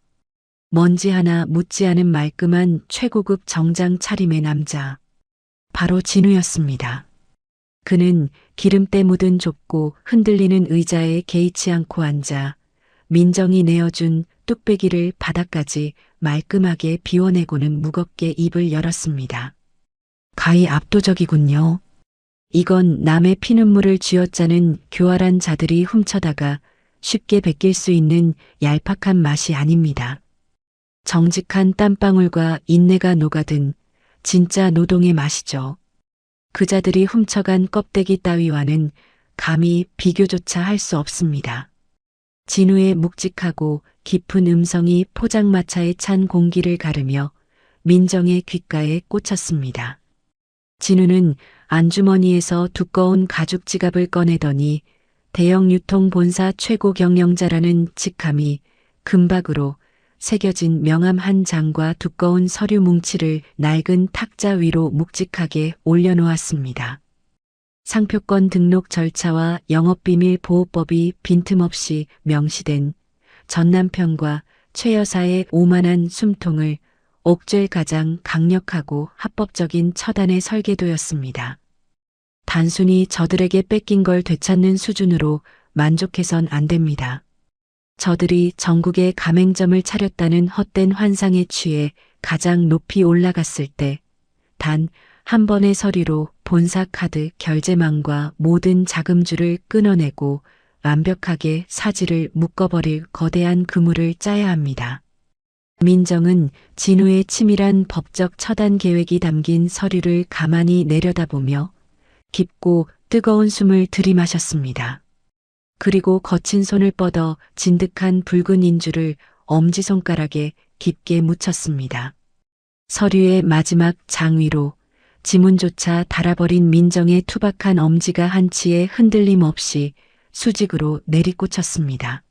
먼지 하나 묻지 않은 말끔한 최고급 정장 차림의 남자. 바로 진우였습니다. 그는 기름때 묻은 좁고 흔들리는 의자에 개의치 않고 앉아 민정이 내어준 뚝배기를 바닥까지 말끔하게 비워내고는 무겁게 입을 열었습니다. 가히 압도적이군요. 이건 남의 피눈물을 쥐어짜는 교활한 자들이 훔쳐다가 쉽게 베낄 수 있는 얄팍한 맛이 아닙니다. 정직한 땀방울과 인내가 녹아든 진짜 노동의 맛이죠. 그자들이 훔쳐간 껍데기 따위와는 감히 비교조차 할 수 없습니다. 진우의 묵직하고 깊은 음성이 포장마차에 찬 공기를 가르며 민정의 귓가에 꽂혔습니다. 진우는 안주머니에서 두꺼운 가죽 지갑을 꺼내더니 대형 유통 본사 최고 경영자라는 직함이 금박으로 새겨진 명함 한 장과 두꺼운 서류 뭉치를 낡은 탁자 위로 묵직하게 올려놓았습니다. 상표권 등록 절차와 영업비밀 보호법이 빈틈없이 명시된 전남편과 최 여사의 오만한 숨통을 옥죄 가장 강력하고 합법적인 처단의 설계도였습니다. 단순히 저들에게 뺏긴 걸 되찾는 수준으로 만족해선 안 됩니다. 저들이 전국에 가맹점을 차렸다는 헛된 환상에 취해 가장 높이 올라갔을 때 단 한 번의 서류로 본사 카드 결제망과 모든 자금줄을 끊어내고 완벽하게 사지를 묶어버릴 거대한 그물을 짜야 합니다. 민정은 진우의 치밀한 법적 처단 계획이 담긴 서류를 가만히 내려다보며 깊고 뜨거운 숨을 들이마셨습니다. 그리고 거친 손을 뻗어 진득한 붉은 인주를 엄지손가락에 깊게 묻혔습니다. 서류의 마지막 장 위로 지문조차 달아버린 민정의 투박한 엄지가 한치의 흔들림 없이 수직으로 내리꽂혔습니다.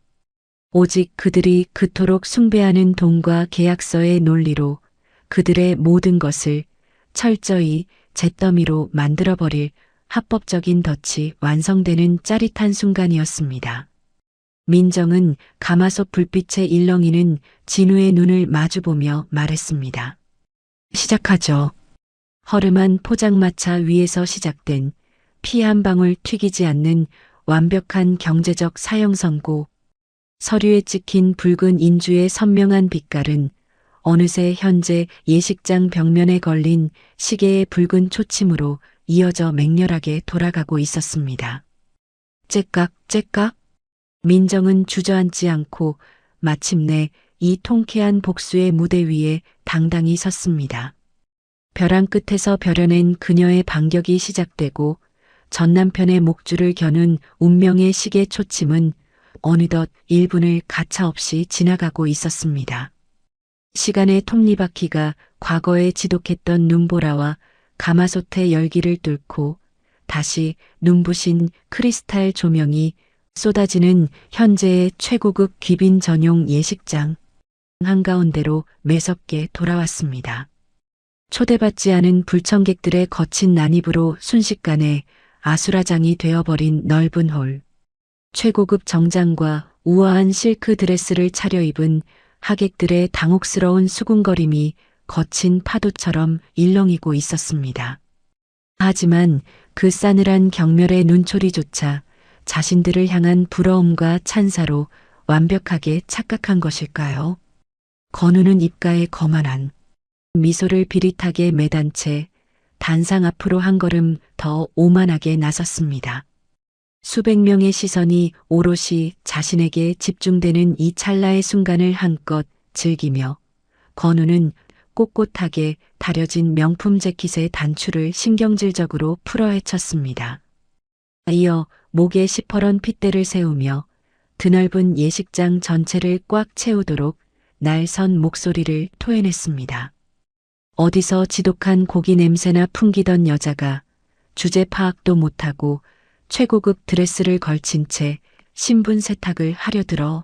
오직 그들이 그토록 숭배하는 돈과 계약서의 논리로 그들의 모든 것을 철저히 잿더미로 만들어버릴 합법적인 덫이 완성되는 짜릿한 순간이었습니다. 민정은 가마솥 불빛에 일렁이는 진우의 눈을 마주보며 말했습니다. 시작하죠. 허름한 포장마차 위에서 시작된 피 한 방울 튀기지 않는 완벽한 경제적 사형 선고, 서류에 찍힌 붉은 인주의 선명한 빛깔은 어느새 현재 예식장 벽면에 걸린 시계의 붉은 초침으로 이어져 맹렬하게 돌아가고 있었습니다. 째깍 째깍. 민정은 주저앉지 않고 마침내 이 통쾌한 복수의 무대 위에 당당히 섰습니다. 벼랑 끝에서 벼려낸 그녀의 반격이 시작되고 전 남편의 목줄을 겨눈 운명의 시계 초침은 어느덧 1분을 가차없이 지나가고 있었습니다. 시간의 톱니바퀴가 과거에 지독했던 눈보라와 가마솥의 열기를 뚫고 다시 눈부신 크리스탈 조명이 쏟아지는 현재의 최고급 귀빈 전용 예식장 한가운데로 매섭게 돌아왔습니다. 초대받지 않은 불청객들의 거친 난입으로 순식간에 아수라장이 되어버린 넓은 홀. 최고급 정장과 우아한 실크 드레스를 차려입은 하객들의 당혹스러운 수군거림이 거친 파도처럼 일렁이고 있었습니다. 하지만 그 싸늘한 경멸의 눈초리조차 자신들을 향한 부러움과 찬사로 완벽하게 착각한 것일까요? 건우는 입가에 거만한 미소를 비릿하게 매단 채 단상 앞으로 한 걸음 더 오만하게 나섰습니다. 수백 명의 시선이 오롯이 자신에게 집중되는 이 찰나의 순간을 한껏 즐기며 건우는 꼿꼿하게 다려진 명품 재킷의 단추를 신경질적으로 풀어헤쳤습니다. 이어 목에 시퍼런 핏대를 세우며 드넓은 예식장 전체를 꽉 채우도록 날선 목소리를 토해냈습니다. 어디서 지독한 고기 냄새나 풍기던 여자가 주제 파악도 못하고 최고급 드레스를 걸친 채 신분 세탁을 하려 들어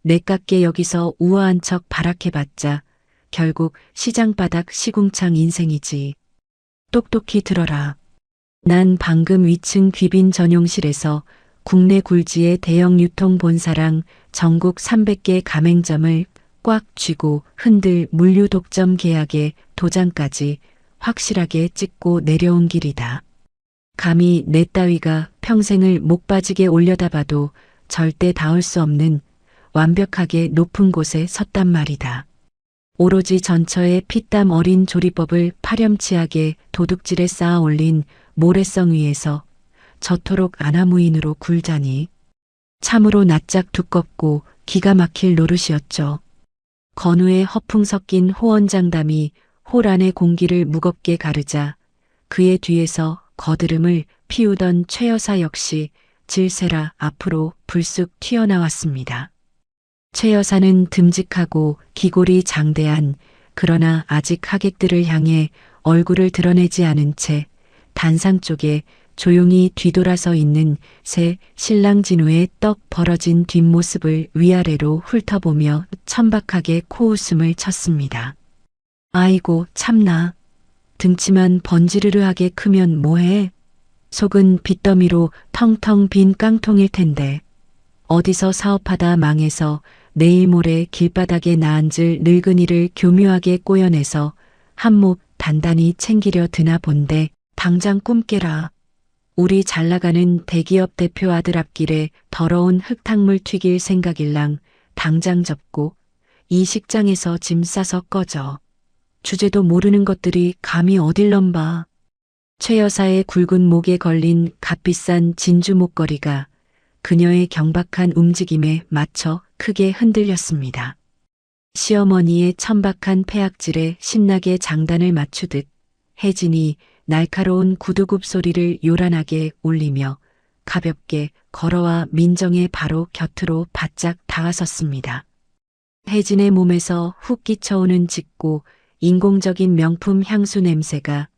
내깎게 여기서 우아한 척 발악해봤자 결국 시장바닥 시궁창 인생이지. 똑똑히 들어라. 난 방금 위층 귀빈 전용실에서 국내 굴지의 대형 유통 본사랑 전국 300개 가맹점을 꽉 쥐고 흔들 물류 독점 계약의 도장까지 확실하게 찍고 내려온 길이다. 감히 내 따위가 평생을 목 빠지게 올려다봐도 절대 닿을 수 없는 완벽하게 높은 곳에 섰단 말이다. 오로지 전처의 피땀 어린 조리법을 파렴치하게 도둑질에 쌓아 올린 모래성 위에서 저토록 아나무인으로 굴자니 참으로 낯짝 두껍고 기가 막힐 노릇이었죠. 건우의 허풍 섞인 호언장담이 홀 안의 공기를 무겁게 가르자 그의 뒤에서 거드름을 피우던 최 여사 역시 질세라 앞으로 불쑥 튀어나왔습니다. 최 여사는 듬직하고 기골이 장대한 그러나 아직 하객들을 향해 얼굴을 드러내지 않은 채 단상 쪽에 조용히 뒤돌아서 있는 새 신랑 진우의 떡 벌어진 뒷모습을 위아래로 훑어보며 천박하게 코웃음을 쳤습니다. 아이고 참나. 등치만 번지르르하게 크면 뭐해? 속은 빚더미로 텅텅 빈 깡통일 텐데. 어디서 사업하다 망해서 내일 모레 길바닥에 나앉을 늙은이를 교묘하게 꼬여내서 한몫 단단히 챙기려 드나 본데 당장 꿈 깨라. 우리 잘나가는 대기업 대표 아들 앞길에 더러운 흙탕물 튀길 생각일랑 당장 접고 이 식장에서 짐 싸서 꺼져. 주제도 모르는 것들이 감히 어딜 넘봐. 최 여사의 굵은 목에 걸린 값비싼 진주 목걸이가 그녀의 경박한 움직임에 맞춰 크게 흔들렸습니다. 시어머니의 천박한 폐악질에 신나게 장단을 맞추듯 혜진이 날카로운 구두굽 소리를 요란하게 울리며 가볍게 걸어와 민정의 바로 곁으로 바짝 다가섰습니다. 혜진의 몸에서 훅 끼쳐오는 짙고 인공적인 명품 향수 냄새가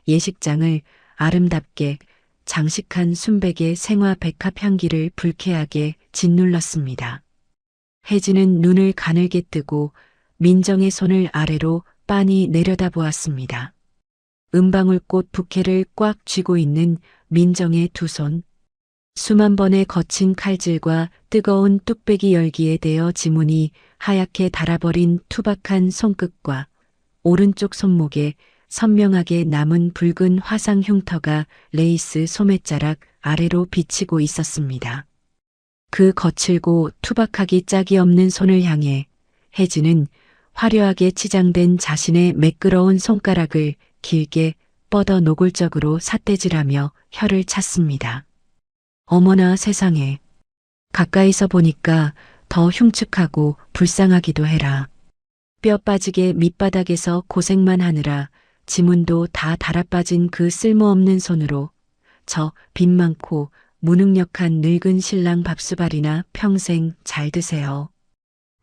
예식장을 아름답게 장식한 순백의 생화 백합 향기를 불쾌하게 짓눌렀습니다. 혜진은 눈을 가늘게 뜨고 민정의 손을 아래로 빤히 내려다보았습니다. 은방울꽃 부케를 꽉 쥐고 있는 민정의 두 손. 수만 번의 거친 칼질과 뜨거운 뚝배기 열기에 대어 지문이 하얗게 달아버린 투박한 손끝과 오른쪽 손목에 선명하게 남은 붉은 화상 흉터가 레이스 소매자락 아래로 비치고 있었습니다. 그 거칠고 투박하기 짝이 없는 손을 향해 혜진은 화려하게 치장된 자신의 매끄러운 손가락을 길게 뻗어 노골적으로 삿대질하며 혀를 찼습니다. 어머나 세상에. 가까이서 보니까 더 흉측하고 불쌍하기도 해라. 뼈 빠지게 밑바닥에서 고생만 하느라 지문도 다 달아빠진 그 쓸모없는 손으로 저 빚 많고 무능력한 늙은 신랑 밥수발이나 평생 잘 드세요.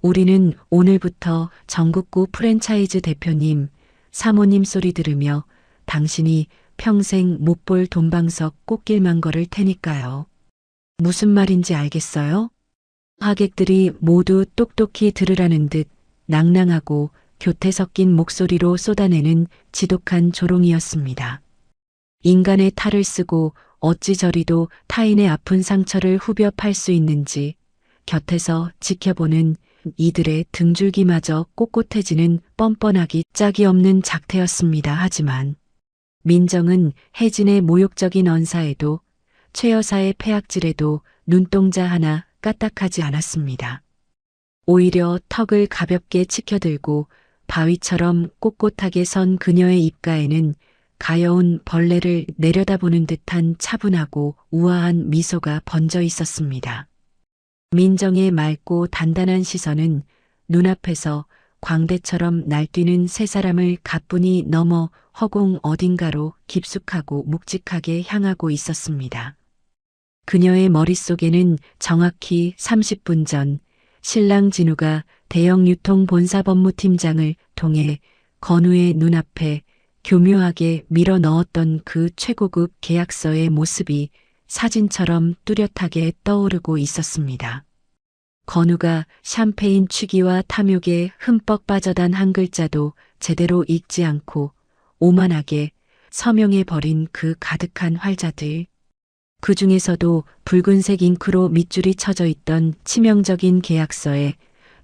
우리는 오늘부터 전국구 프랜차이즈 대표님, 사모님 소리 들으며 당신이 평생 못 볼 돈방석 꽃길만 걸을 테니까요. 무슨 말인지 알겠어요? 하객들이 모두 똑똑히 들으라는 듯 낭낭하고 교태 섞인 목소리로 쏟아내는 지독한 조롱이었습니다. 인간의 탈을 쓰고 어찌 저리도 타인의 아픈 상처를 후벼 팔 수 있는지 곁에서 지켜보는 이들의 등줄기마저 꼿꼿해지는 뻔뻔하기 짝이 없는 작태였습니다. 하지만 민정은 혜진의 모욕적인 언사에도 최 여사의 폐악질에도 눈동자 하나 까딱하지 않았습니다. 오히려 턱을 가볍게 치켜들고 바위처럼 꼿꼿하게 선 그녀의 입가에는 가여운 벌레를 내려다보는 듯한 차분하고 우아한 미소가 번져 있었습니다. 민정의 맑고 단단한 시선은 눈앞에서 광대처럼 날뛰는 세 사람을 가뿐히 넘어 허공 어딘가로 깊숙하고 묵직하게 향하고 있었습니다. 그녀의 머릿속에는 정확히 30분 전 신랑 진우가 대형 유통 본사 법무팀장을 통해 건우의 눈앞에 교묘하게 밀어 넣었던 그 최고급 계약서의 모습이 사진처럼 뚜렷하게 떠오르고 있었습니다. 건우가 샴페인 취기와 탐욕에 흠뻑 빠져단 한 글자도 제대로 읽지 않고 오만하게 서명해버린 그 가득한 활자들. 그 중에서도 붉은색 잉크로 밑줄이 쳐져 있던 치명적인 계약서에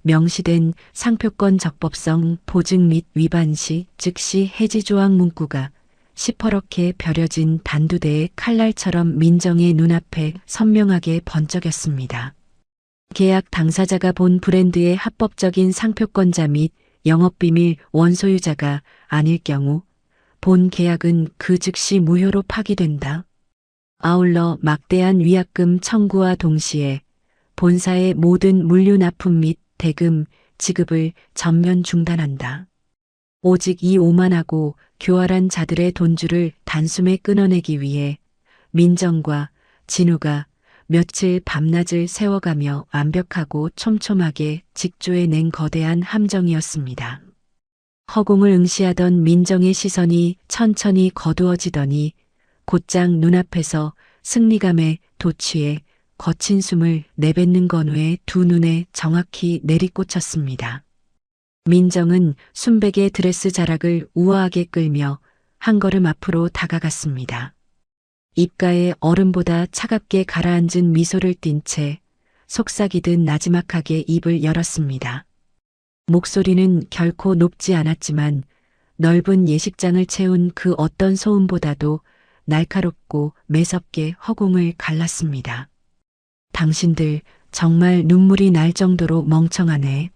명시된 상표권 적법성 보증 및 위반 시 즉시 해지 조항 문구가 시퍼렇게 벼려진 단두대의 칼날처럼 민정의 눈앞에 선명하게 번쩍였습니다. 계약 당사자가 본 브랜드의 합법적인 상표권자 및 영업비밀 원소유자가 아닐 경우 본 계약은 그 즉시 무효로 파기된다. 아울러 막대한 위약금 청구와 동시에 본사의 모든 물류 납품 및 대금 지급을 전면 중단한다. 오직 이 오만하고 교활한 자들의 돈줄을 단숨에 끊어내기 위해 민정과 진우가 며칠 밤낮을 세워가며 완벽하고 촘촘하게 직조해낸 거대한 함정이었습니다. 허공을 응시하던 민정의 시선이 천천히 거두어지더니 곧장 눈앞에서 승리감에 도취해 거친 숨을 내뱉는 건우의 두 눈에 정확히 내리꽂혔습니다. 민정은 순백의 드레스 자락을 우아하게 끌며 한 걸음 앞으로 다가갔습니다. 입가에 얼음보다 차갑게 가라앉은 미소를 띤 채 속삭이듯 나지막하게 입을 열었습니다. 목소리는 결코 높지 않았지만 넓은 예식장을 채운 그 어떤 소음보다도 날카롭고 매섭게 허공을 갈랐습니다. 당신들 정말 눈물이 날 정도로 멍청하네.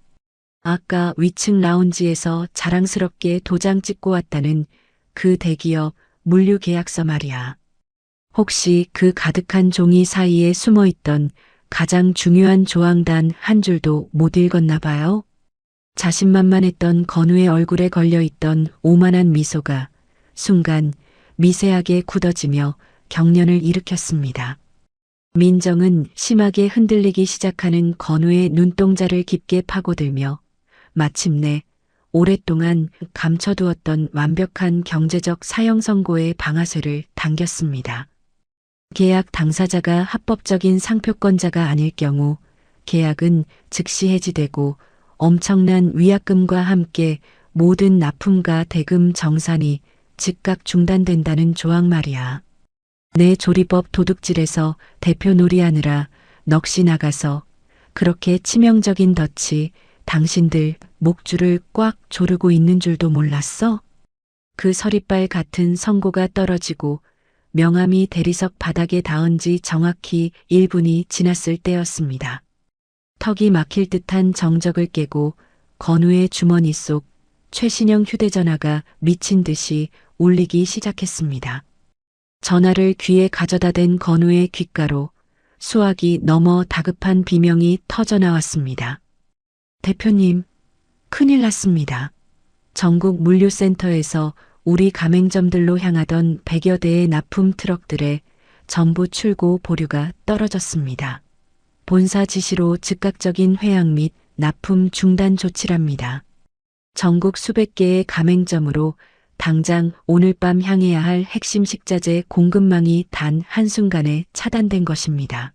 아까 위층 라운지에서 자랑스럽게 도장 찍고 왔다는 그 대기업 물류 계약서 말이야. 혹시 그 가득한 종이 사이에 숨어있던 가장 중요한 조항단 한 줄도 못 읽었나 봐요? 자신만만했던 건우의 얼굴에 걸려있던 오만한 미소가 순간 미세하게 굳어지며 경련을 일으켰습니다. 민정은 심하게 흔들리기 시작하는 건우의 눈동자를 깊게 파고들며 마침내 오랫동안 감춰두었던 완벽한 경제적 사형 선고의 방아쇠를 당겼습니다. 계약 당사자가 합법적인 상표권자가 아닐 경우 계약은 즉시 해지되고 엄청난 위약금과 함께 모든 납품과 대금 정산이 즉각 중단된다는 조항 말이야. 내 조리법 도둑질에서 대표 놀이하느라 넋이 나가서 그렇게 치명적인 덫이 당신들 목줄을 꽉 조르고 있는 줄도 몰랐어? 그 서리빨 같은 선고가 떨어지고 명함이 대리석 바닥에 닿은 지 정확히 1분이 지났을 때였습니다. 턱이 막힐 듯한 정적을 깨고 건우의 주머니 속 최신형 휴대전화가 미친 듯이 울리기 시작했습니다. 전화를 귀에 가져다 댄 건우의 귓가로 수화기 너머 다급한 비명이 터져 나왔습니다. 대표님, 큰일 났습니다. 전국 물류센터에서 우리 가맹점들로 향하던 100여 대의 납품 트럭들에 전부 출고 보류가 떨어졌습니다. 본사 지시로 즉각적인 회항 및 납품 중단 조치랍니다. 전국 수백 개의 가맹점으로 당장 오늘 밤 향해야 할 핵심 식자재 공급망이 단 한순간에 차단된 것입니다.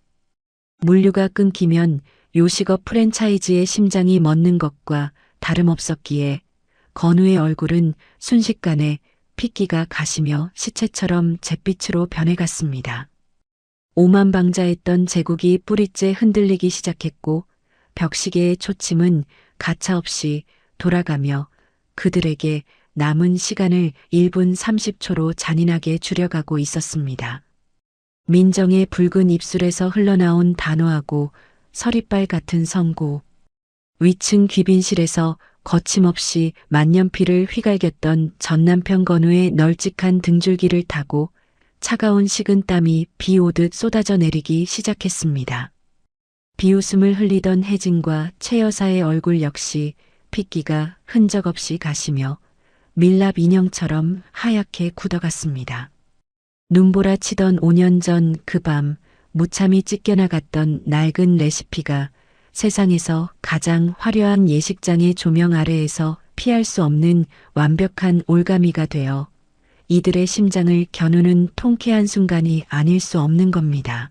물류가 끊기면 요식업 프랜차이즈의 심장이 멎는 것과 다름없었기에 건우의 얼굴은 순식간에 핏기가 가시며 시체처럼 잿빛으로 변해갔습니다. 오만방자했던 제국이 뿌리째 흔들리기 시작했고 벽시계의 초침은 가차없이 돌아가며 그들에게 남은 시간을 1분 30초로 잔인하게 줄여가고 있었습니다. 민정의 붉은 입술에서 흘러나온 단호하고 서리빨 같은 선고. 위층 귀빈실에서 거침없이 만년필을 휘갈겼던 전남편 건우의 널찍한 등줄기를 타고 차가운 식은땀이 비 오듯 쏟아져 내리기 시작했습니다. 비웃음을 흘리던 혜진과 최 여사의 얼굴 역시 핏기가 흔적 없이 가시며 밀랍 인형처럼 하얗게 굳어갔습니다. 눈보라 치던 5년 전 그 밤 무참히 찢겨나갔던 낡은 레시피가 세상에서 가장 화려한 예식장의 조명 아래에서 피할 수 없는 완벽한 올가미가 되어 이들의 심장을 겨누는 통쾌한 순간이 아닐 수 없는 겁니다.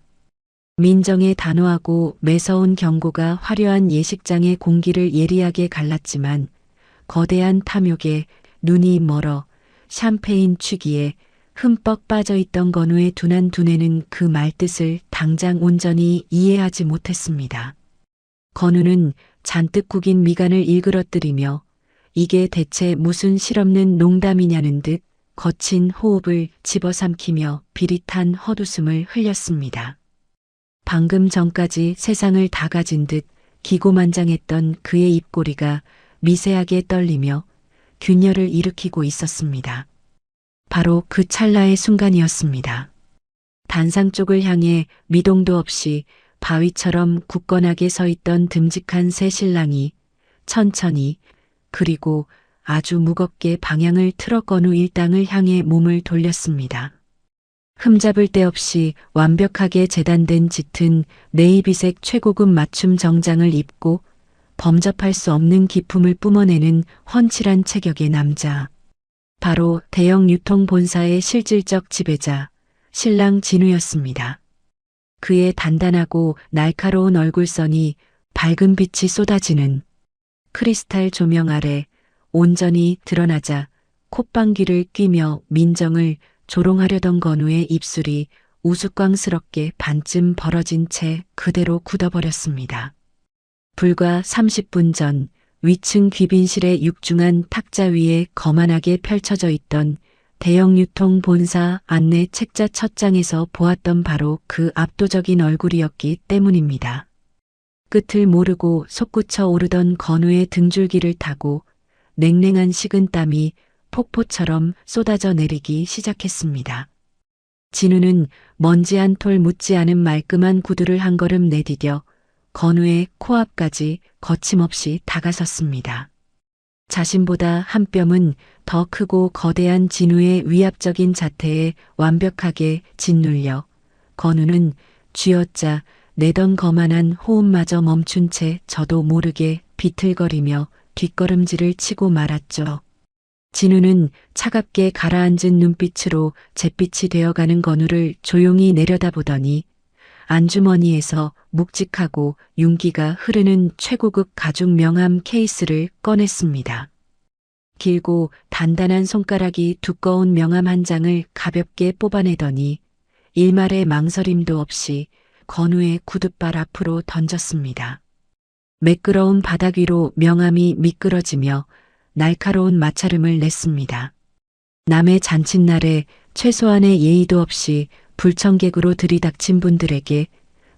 민정의 단호하고 매서운 경고가 화려한 예식장의 공기를 예리하게 갈랐지만 거대한 탐욕에 눈이 멀어 샴페인 취기에 흠뻑 빠져있던 건우의 둔한 두뇌는 그 말뜻을 당장 온전히 이해하지 못했습니다. 건우는 잔뜩 구긴 미간을 일그러뜨리며 이게 대체 무슨 실없는 농담이냐는 듯 거친 호흡을 집어삼키며 비릿한 헛웃음을 흘렸습니다. 방금 전까지 세상을 다 가진 듯 기고만장했던 그의 입꼬리가 미세하게 떨리며 균열을 일으키고 있었습니다. 바로 그 찰나의 순간이었습니다. 단상 쪽을 향해 미동도 없이 바위처럼 굳건하게 서 있던 듬직한 새 신랑이 천천히 그리고 아주 무겁게 방향을 틀어 건우 일당을 향해 몸을 돌렸습니다. 흠잡을 데 없이 완벽하게 재단된 짙은 네이비색 최고급 맞춤 정장을 입고 범접할 수 없는 기품을 뿜어내는 훤칠한 체격의 남자. 바로 대형 유통본사의 실질적 지배자, 신랑 진우였습니다. 그의 단단하고 날카로운 얼굴선이 밝은 빛이 쏟아지는 크리스탈 조명 아래 온전히 드러나자 콧방귀를 뀌며 민정을 조롱하려던 건우의 입술이 우스꽝스럽게 반쯤 벌어진 채 그대로 굳어버렸습니다. 불과 30분 전 위층 귀빈실의 육중한 탁자 위에 거만하게 펼쳐져 있던 대형 유통 본사 안내 책자 첫 장에서 보았던 바로 그 압도적인 얼굴이었기 때문입니다. 끝을 모르고 솟구쳐 오르던 건우의 등줄기를 타고 냉랭한 식은땀이 폭포처럼 쏟아져 내리기 시작했습니다. 진우는 먼지 한 톨 묻지 않은 말끔한 구두를 한 걸음 내디뎌 건우의 코앞까지 거침없이 다가섰습니다. 자신보다 한 뼘은 더 크고 거대한 진우의 위압적인 자태에 완벽하게 짓눌려 건우는 쥐어짜 내던 거만한 호흡마저 멈춘 채 저도 모르게 비틀거리며 뒷걸음질을 치고 말았죠. 진우는 차갑게 가라앉은 눈빛으로 잿빛이 되어가는 건우를 조용히 내려다보더니 안주머니에서 묵직하고 윤기가 흐르는 최고급 가죽 명함 케이스를 꺼냈습니다. 길고 단단한 손가락이 두꺼운 명함 한 장을 가볍게 뽑아내더니 일말의 망설임도 없이 건우의 구둣발 앞으로 던졌습니다. 매끄러운 바닥 위로 명함이 미끄러지며 날카로운 마찰음을 냈습니다. 남의 잔칫날에 최소한의 예의도 없이 불청객으로 들이닥친 분들에게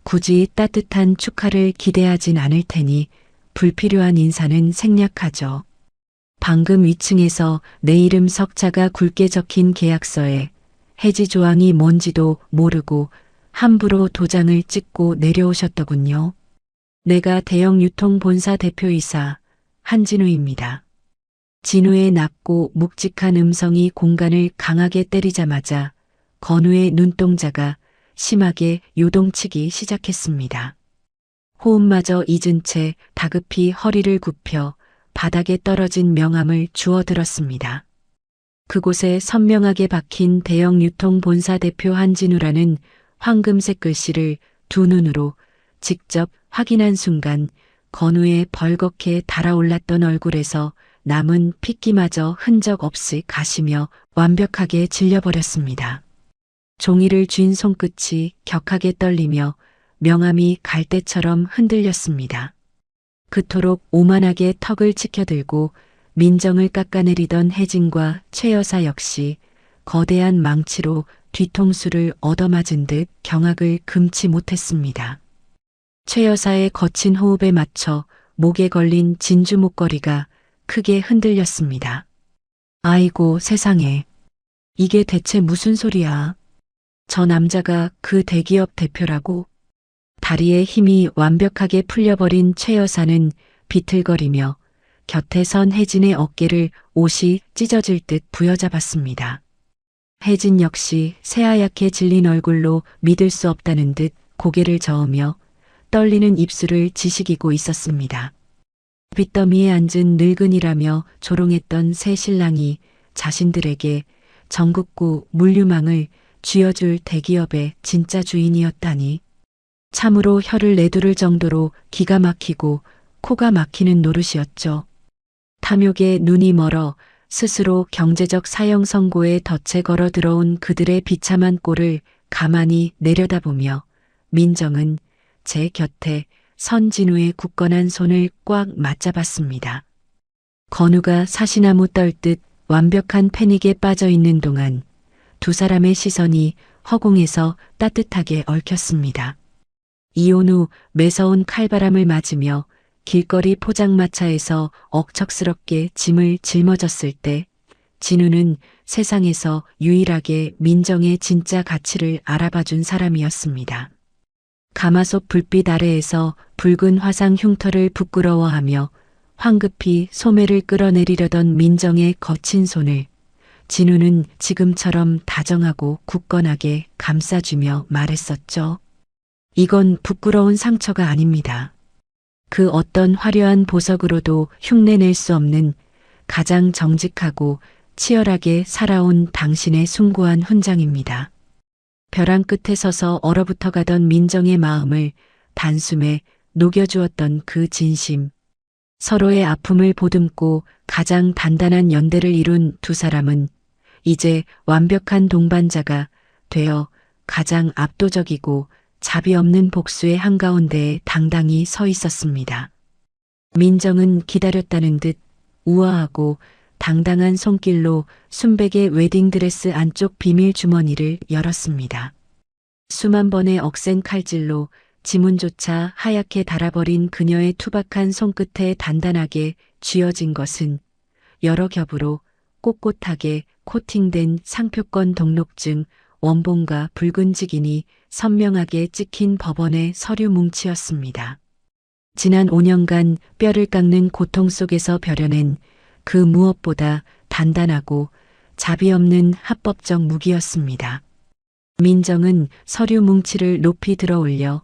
굳이 따뜻한 축하를 기대하진 않을 테니 불필요한 인사는 생략하죠. 방금 위층에서 내 이름 석자가 굵게 적힌 계약서에 해지 조항이 뭔지도 모르고 함부로 도장을 찍고 내려오셨더군요. 내가 대형 유통본사 대표이사 한진우입니다. 진우의 낮고 묵직한 음성이 공간을 강하게 때리자마자 건우의 눈동자가 심하게 요동치기 시작했습니다. 호흡마저 잊은 채 다급히 허리를 굽혀 바닥에 떨어진 명함을 주워들었습니다. 그곳에 선명하게 박힌 대형 유통본사 대표 한진우라는 황금색 글씨를 두 눈으로 직접 확인한 순간 건우의 벌겋게 달아올랐던 얼굴에서 남은 핏기마저 흔적 없이 가시며 완벽하게 질려버렸습니다. 종이를 쥔 손끝이 격하게 떨리며 명함이 갈대처럼 흔들렸습니다. 그토록 오만하게 턱을 치켜들고 민정을 깎아내리던 혜진과 최 여사 역시 거대한 망치로 뒤통수를 얻어맞은 듯 경악을 금치 못했습니다. 최 여사의 거친 호흡에 맞춰 목에 걸린 진주 목걸이가 크게 흔들렸습니다. 아이고 세상에. 이게 대체 무슨 소리야. 저 남자가 그 대기업 대표라고? 다리에 힘이 완벽하게 풀려버린 최 여사는 비틀거리며 곁에 선 혜진의 어깨를 옷이 찢어질 듯 부여잡았습니다. 혜진 역시 새하얗게 질린 얼굴로 믿을 수 없다는 듯 고개를 저으며 떨리는 입술을 지식이고 있었습니다. 빚더미에 앉은 늙은이라며 조롱했던 새 신랑이 자신들에게 전국구 물류망을 쥐어줄 대기업의 진짜 주인이었다니. 참으로 혀를 내두를 정도로 기가 막히고 코가 막히는 노릇이었죠. 탐욕에 눈이 멀어 스스로 경제적 사형 선고에 덫에 걸어 들어온 그들의 비참한 꼴을 가만히 내려다보며 민정은 제 곁에 선 진우의 굳건한 손을 꽉 맞잡았습니다. 건우가 사시나무 떨듯 완벽한 패닉에 빠져 있는 동안 두 사람의 시선이 허공에서 따뜻하게 얽혔습니다. 이혼 후 매서운 칼바람을 맞으며 길거리 포장마차에서 억척스럽게 짐을 짊어졌을 때 진우는 세상에서 유일하게 민정의 진짜 가치를 알아봐준 사람이었습니다. 가마솥 불빛 아래에서 붉은 화상 흉터를 부끄러워하며 황급히 소매를 끌어내리려던 민정의 거친 손을 진우는 지금처럼 다정하고 굳건하게 감싸주며 말했었죠. 이건 부끄러운 상처가 아닙니다. 그 어떤 화려한 보석으로도 흉내낼 수 없는 가장 정직하고 치열하게 살아온 당신의 숭고한 훈장입니다. 벼랑 끝에 서서 얼어붙어 가던 민정의 마음을 단숨에 녹여주었던 그 진심. 서로의 아픔을 보듬고 가장 단단한 연대를 이룬 두 사람은 이제 완벽한 동반자가 되어 가장 압도적이고 자비 없는 복수의 한가운데에 당당히 서 있었습니다. 민정은 기다렸다는 듯 우아하고 당당한 손길로 순백의 웨딩드레스 안쪽 비밀 주머니를 열었습니다. 수만 번의 억센 칼질로 지문조차 하얗게 달아버린 그녀의 투박한 손끝에 단단하게 쥐어진 것은 여러 겹으로 꼿꼿하게 코팅된 상표권 등록증, 원본과 붉은 직인이 선명하게 찍힌 법원의 서류 뭉치였습니다. 지난 5년간 뼈를 깎는 고통 속에서 벼려낸 그 무엇보다 단단하고 자비 없는 합법적 무기였습니다. 민정은 서류 뭉치를 높이 들어 올려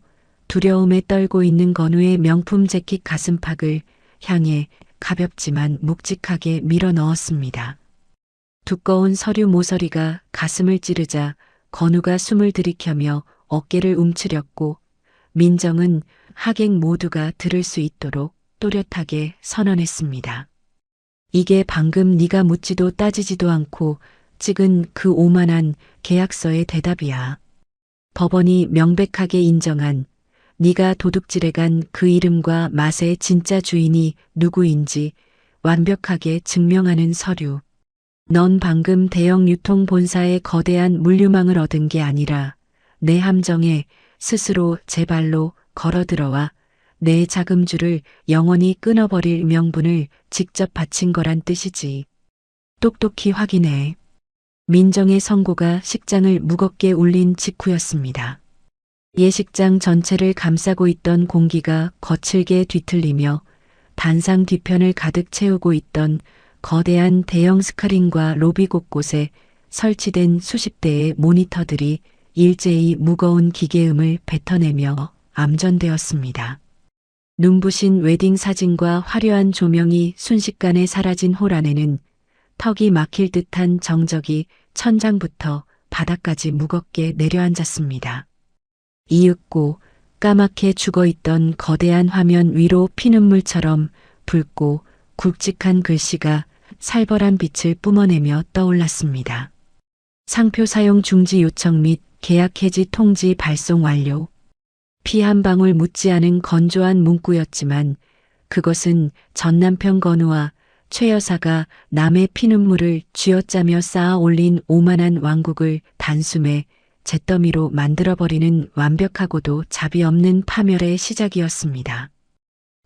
두려움에 떨고 있는 건우의 명품 재킷 가슴팍을 향해 가볍지만 묵직하게 밀어 넣었습니다. 두꺼운 서류 모서리가 가슴을 찌르자 건우가 숨을 들이켜며 어깨를 움츠렸고 민정은 하객 모두가 들을 수 있도록 또렷하게 선언했습니다. 이게 방금 네가 묻지도 따지지도 않고 찍은 그 오만한 계약서의 대답이야. 법원이 명백하게 인정한 네가 도둑질해간 그 이름과 맛의 진짜 주인이 누구인지 완벽하게 증명하는 서류. 넌 방금 대형 유통본사의 거대한 물류망을 얻은 게 아니라 내 함정에 스스로 제 발로 걸어들어와 내 자금줄을 영원히 끊어버릴 명분을 직접 바친 거란 뜻이지. 똑똑히 확인해. 민정의 선고가 식장을 무겁게 울린 직후였습니다. 예식장 전체를 감싸고 있던 공기가 거칠게 뒤틀리며 단상 뒤편을 가득 채우고 있던 거대한 대형 스크린과 로비 곳곳에 설치된 수십 대의 모니터들이 일제히 무거운 기계음을 뱉어내며 암전되었습니다. 눈부신 웨딩 사진과 화려한 조명이 순식간에 사라진 홀 안에는 턱이 막힐 듯한 정적이 천장부터 바닥까지 무겁게 내려앉았습니다. 이윽고 까맣게 죽어있던 거대한 화면 위로 피눈물처럼 붉고 굵직한 글씨가 살벌한 빛을 뿜어내며 떠올랐습니다. 상표 사용 중지 요청 및 계약 해지 통지 발송 완료. 피 한 방울 묻지 않은 건조한 문구였지만 그것은 전 남편 건우와 최 여사가 남의 피눈물을 쥐어짜며 쌓아 올린 오만한 왕국을 단숨에 잿더미로 만들어버리는 완벽하고도 자비 없는 파멸의 시작이었습니다.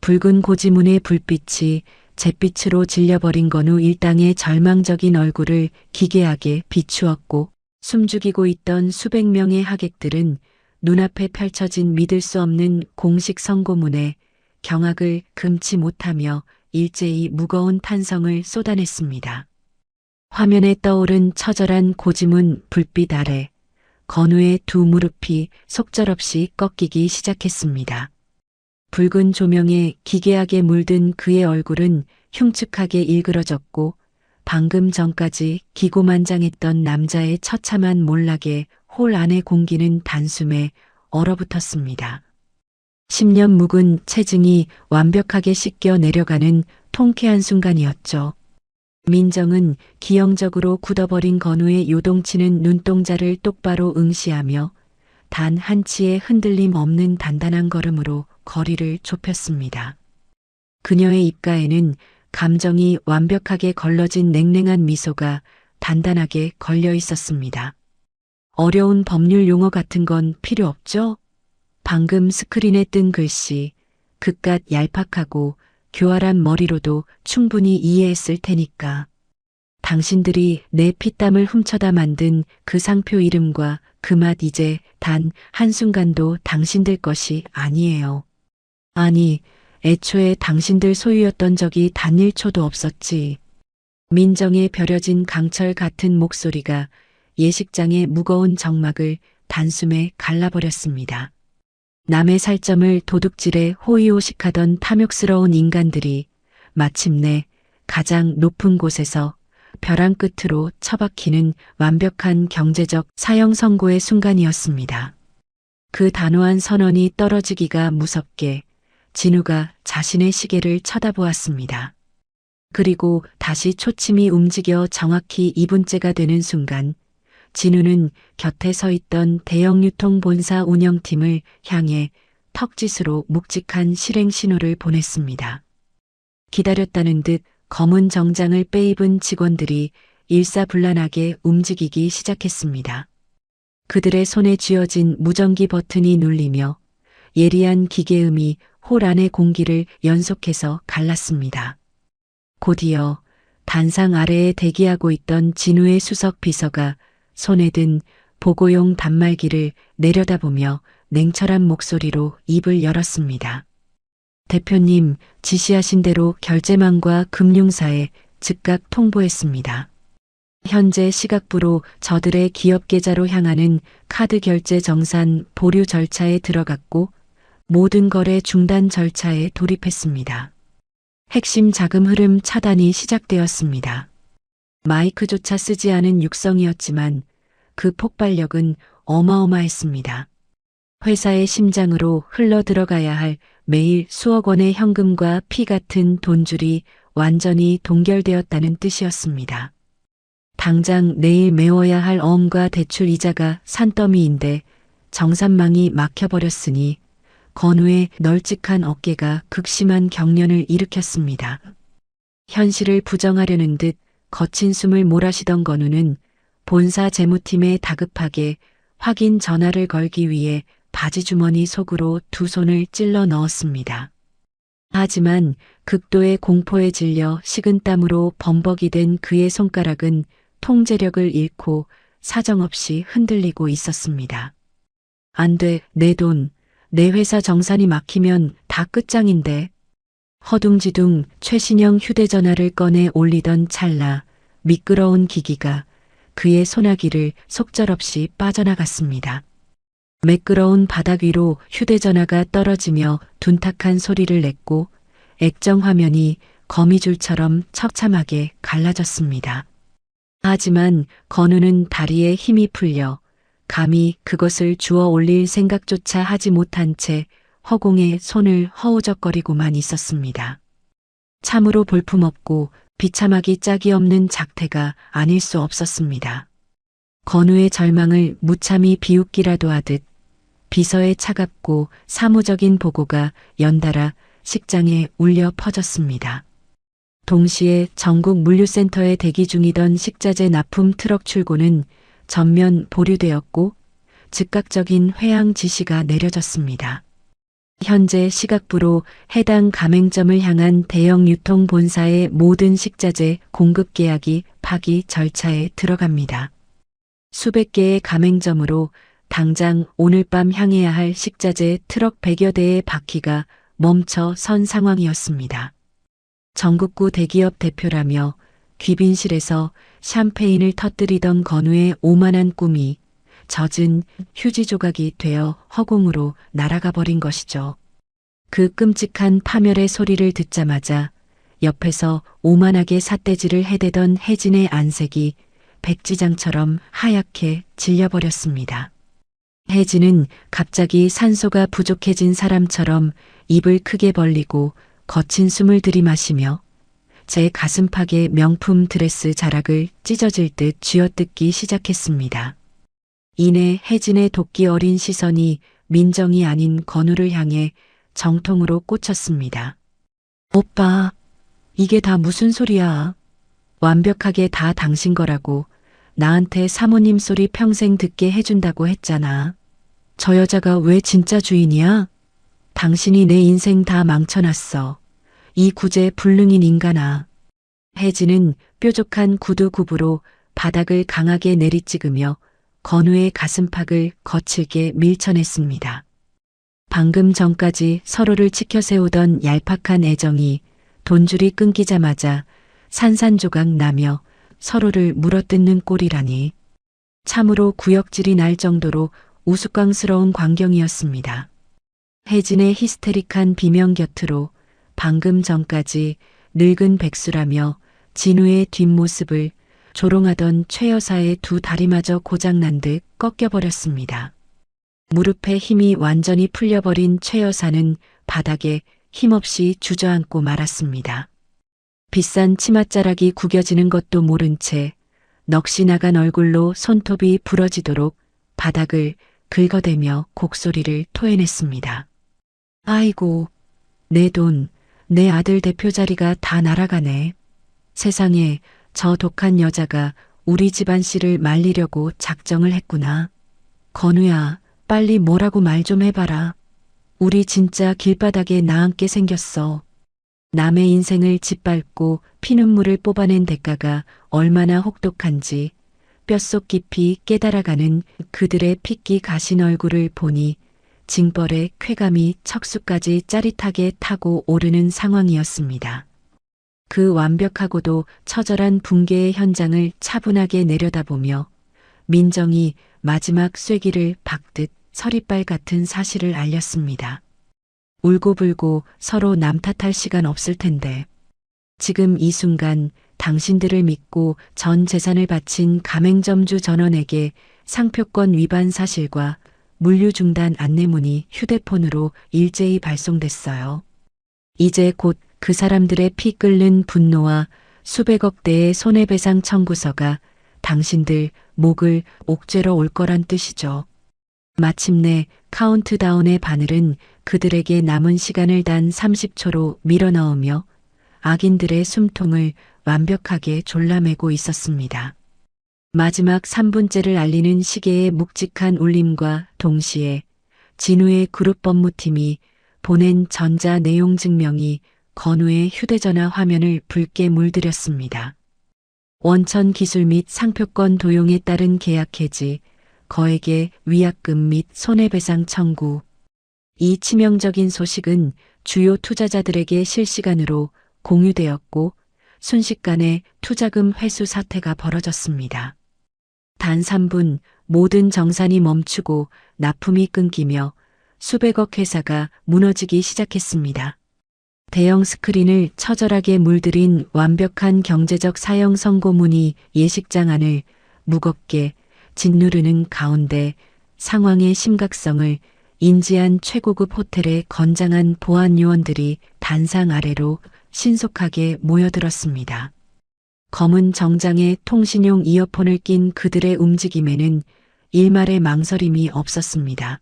붉은 고지문의 불빛이 잿빛으로 질려버린 건우 일당의 절망적인 얼굴을 기괴하게 비추었고 숨죽이고 있던 수백 명의 하객들은 눈앞에 펼쳐진 믿을 수 없는 공식 선고문에 경악을 금치 못하며 일제히 무거운 탄성을 쏟아냈습니다. 화면에 떠오른 처절한 고지문 불빛 아래 건우의 두 무릎이 속절없이 꺾이기 시작했습니다. 붉은 조명에 기괴하게 물든 그의 얼굴은 흉측하게 일그러졌고 방금 전까지 기고만장했던 남자의 처참한 몰락에 홀 안의 공기는 단숨에 얼어붙었습니다. 10년 묵은 체증이 완벽하게 씻겨 내려가는 통쾌한 순간이었죠. 민정은 기형적으로 굳어버린 건우의 요동치는 눈동자를 똑바로 응시하며 단 한치의 흔들림 없는 단단한 걸음으로 거리를 좁혔습니다. 그녀의 입가에는 감정이 완벽하게 걸러진 냉랭한 미소가 단단하게 걸려 있었습니다. 어려운 법률 용어 같은 건 필요 없죠? 방금 스크린에 뜬 글씨, 그깟 얄팍하고 교활한 머리로도 충분히 이해했을 테니까. 당신들이 내 피땀을 훔쳐다 만든 그 상표 이름과 그 맛 이제 단 한순간도 당신들 것이 아니에요. 아니, 애초에 당신들 소유였던 적이 단 1초도 없었지. 민정의 벼려진 강철 같은 목소리가 예식장의 무거운 정막을 단숨에 갈라버렸습니다. 남의 살점을 도둑질에 호의호식하던 탐욕스러운 인간들이 마침내 가장 높은 곳에서 벼랑 끝으로 처박히는 완벽한 경제적 사형 선고의 순간이었습니다. 그 단호한 선언이 떨어지기가 무섭게 진우가 자신의 시계를 쳐다보았습니다. 그리고 다시 초침이 움직여 정확히 2분째가 되는 순간 진우는 곁에 서 있던 대형 유통본사 운영팀을 향해 턱짓으로 묵직한 실행 신호를 보냈습니다. 기다렸다는 듯 검은 정장을 빼입은 직원들이 일사불란하게 움직이기 시작했습니다. 그들의 손에 쥐어진 무전기 버튼이 눌리며 예리한 기계음이 홀 안의 공기를 연속해서 갈랐습니다. 곧이어 단상 아래에 대기하고 있던 진우의 수석 비서가 손에 든 보고용 단말기를 내려다보며 냉철한 목소리로 입을 열었습니다. 대표님, 지시하신 대로 결제망과 금융사에 즉각 통보했습니다. 현재 시각부로 저들의 기업 계좌로 향하는 카드 결제 정산 보류 절차에 들어갔고 모든 거래 중단 절차에 돌입했습니다. 핵심 자금 흐름 차단이 시작되었습니다. 마이크조차 쓰지 않은 육성이었지만 그 폭발력은 어마어마했습니다. 회사의 심장으로 흘러 들어가야 할 매일 수억 원의 현금과 피 같은 돈줄이 완전히 동결되었다는 뜻이었습니다. 당장 내일 메워야 할 어음과 대출 이자가 산더미인데 정산망이 막혀버렸으니 건우의 널찍한 어깨가 극심한 경련을 일으켰습니다. 현실을 부정하려는 듯 거친 숨을 몰아쉬던 건우는 본사 재무팀에 다급하게 확인 전화를 걸기 위해 바지 주머니 속으로 두 손을 찔러 넣었습니다. 하지만 극도의 공포에 질려 식은땀으로 범벅이 된 그의 손가락은 통제력을 잃고 사정없이 흔들리고 있었습니다. 안 돼, 내 돈, 내 회사 정산이 막히면 다 끝장인데. 허둥지둥 최신형 휴대전화를 꺼내 올리던 찰나 미끄러운 기기가 그의 소나기를 속절없이 빠져나갔습니다. 매끄러운 바닥 위로 휴대전화가 떨어지며 둔탁한 소리를 냈고 액정 화면이 거미줄처럼 처참하게 갈라졌습니다. 하지만 건우는 다리에 힘이 풀려 감히 그것을 주워 올릴 생각조차 하지 못한 채 허공에 손을 허우적거리고만 있었습니다. 참으로 볼품없고 비참하기 짝이 없는 작태가 아닐 수 없었습니다. 건우의 절망을 무참히 비웃기라도 하듯 비서의 차갑고 사무적인 보고가 연달아 식장에 울려 퍼졌습니다. 동시에 전국 물류센터에 대기 중이던 식자재 납품 트럭 출고는 전면 보류되었고 즉각적인 회항 지시가 내려졌습니다. 현재 시각부로 해당 가맹점을 향한 대형 유통본사의 모든 식자재 공급 계약이 파기 절차에 들어갑니다. 수백 개의 가맹점으로 당장 오늘 밤 향해야 할 식자재 트럭 100여 대의 바퀴가 멈춰 선 상황이었습니다. 전국구 대기업 대표라며 귀빈실에서 샴페인을 터뜨리던 건우의 오만한 꿈이 젖은 휴지 조각이 되어 허공으로 날아가 버린 것이죠. 그 끔찍한 파멸의 소리를 듣자마자 옆에서 오만하게 삿대질을 해대던 혜진의 안색이 백지장처럼 하얗게 질려버렸습니다. 혜진은 갑자기 산소가 부족해진 사람처럼 입을 크게 벌리고 거친 숨을 들이마시며 제 가슴팍의 명품 드레스 자락을 찢어질 듯 쥐어뜯기 시작했습니다. 이내 혜진의 도끼 어린 시선이 민정이 아닌 건우를 향해 정통으로 꽂혔습니다. 오빠, 이게 다 무슨 소리야? 완벽하게 다 당신 거라고 나한테 사모님 소리 평생 듣게 해준다고 했잖아. 저 여자가 왜 진짜 주인이야? 당신이 내 인생 다 망쳐놨어. 이 구제 불능인 인간아. 혜진은 뾰족한 구두 굽으로 바닥을 강하게 내리찍으며 건우의 가슴팍을 거칠게 밀쳐냈습니다. 방금 전까지 서로를 치켜세우던 얄팍한 애정이 돈줄이 끊기자마자 산산조각 나며 서로를 물어뜯는 꼴이라니. 참으로 구역질이 날 정도로 우스꽝스러운 광경이었습니다. 혜진의 히스테릭한 비명 곁으로 방금 전까지 늙은 백수라며 진우의 뒷모습을 조롱하던 최 여사의 두 다리마저 고장난 듯 꺾여버렸습니다. 무릎에 힘이 완전히 풀려버린 최 여사는 바닥에 힘없이 주저앉고 말았습니다. 비싼 치맛자락이 구겨지는 것도 모른 채 넋이 나간 얼굴로 손톱이 부러지도록 바닥을 긁어대며 곡소리를 토해냈습니다. 아이고, 내 돈, 내 아들 대표 자리가 다 날아가네. 세상에 저 독한 여자가 우리 집안 씨를 말리려고 작정을 했구나. 건우야, 빨리 뭐라고 말 좀 해봐라. 우리 진짜 길바닥에 나앉게 생겼어. 남의 인생을 짓밟고 피눈물을 뽑아낸 대가가 얼마나 혹독한지 뼛속 깊이 깨달아가는 그들의 핏기 가신 얼굴을 보니 징벌의 쾌감이 척수까지 짜릿하게 타고 오르는 상황이었습니다. 그 완벽하고도 처절한 붕괴의 현장을 차분하게 내려다보며 민정이 마지막 쐐기를 박듯 서리빨 같은 사실을 알렸습니다. 울고불고 서로 남 탓할 시간 없을 텐데 지금 이 순간 당신들을 믿고 전 재산을 바친 가맹점주 전원에게 상표권 위반 사실과 물류 중단 안내문이 휴대폰으로 일제히 발송됐어요. 이제 곧 그 사람들의 피 끓는 분노와 수백억 대의 손해배상 청구서가 당신들 목을 옥죄러 올 거란 뜻이죠. 마침내 카운트다운의 바늘은 그들에게 남은 시간을 단 30초로 밀어넣으며 악인들의 숨통을 완벽하게 졸라매고 있었습니다. 마지막 3분째를 알리는 시계의 묵직한 울림과 동시에 진우의 그룹 법무팀이 보낸 전자 내용 증명이 건우의 휴대전화 화면을 붉게 물들였습니다. 원천 기술 및 상표권 도용에 따른 계약 해지, 거액의 위약금 및 손해배상 청구. 이 치명적인 소식은 주요 투자자들에게 실시간으로 공유되었고 순식간에 투자금 회수 사태가 벌어졌습니다. 단 3분 모든 정산이 멈추고 납품이 끊기며 수백억 회사가 무너지기 시작했습니다. 대형 스크린을 처절하게 물들인 완벽한 경제적 사형 선고문이 예식장 안을 무겁게 짓누르는 가운데 상황의 심각성을 인지한 최고급 호텔의 건장한 보안 요원들이 단상 아래로 신속하게 모여들었습니다. 검은 정장에 통신용 이어폰을 낀 그들의 움직임에는 일말의 망설임이 없었습니다.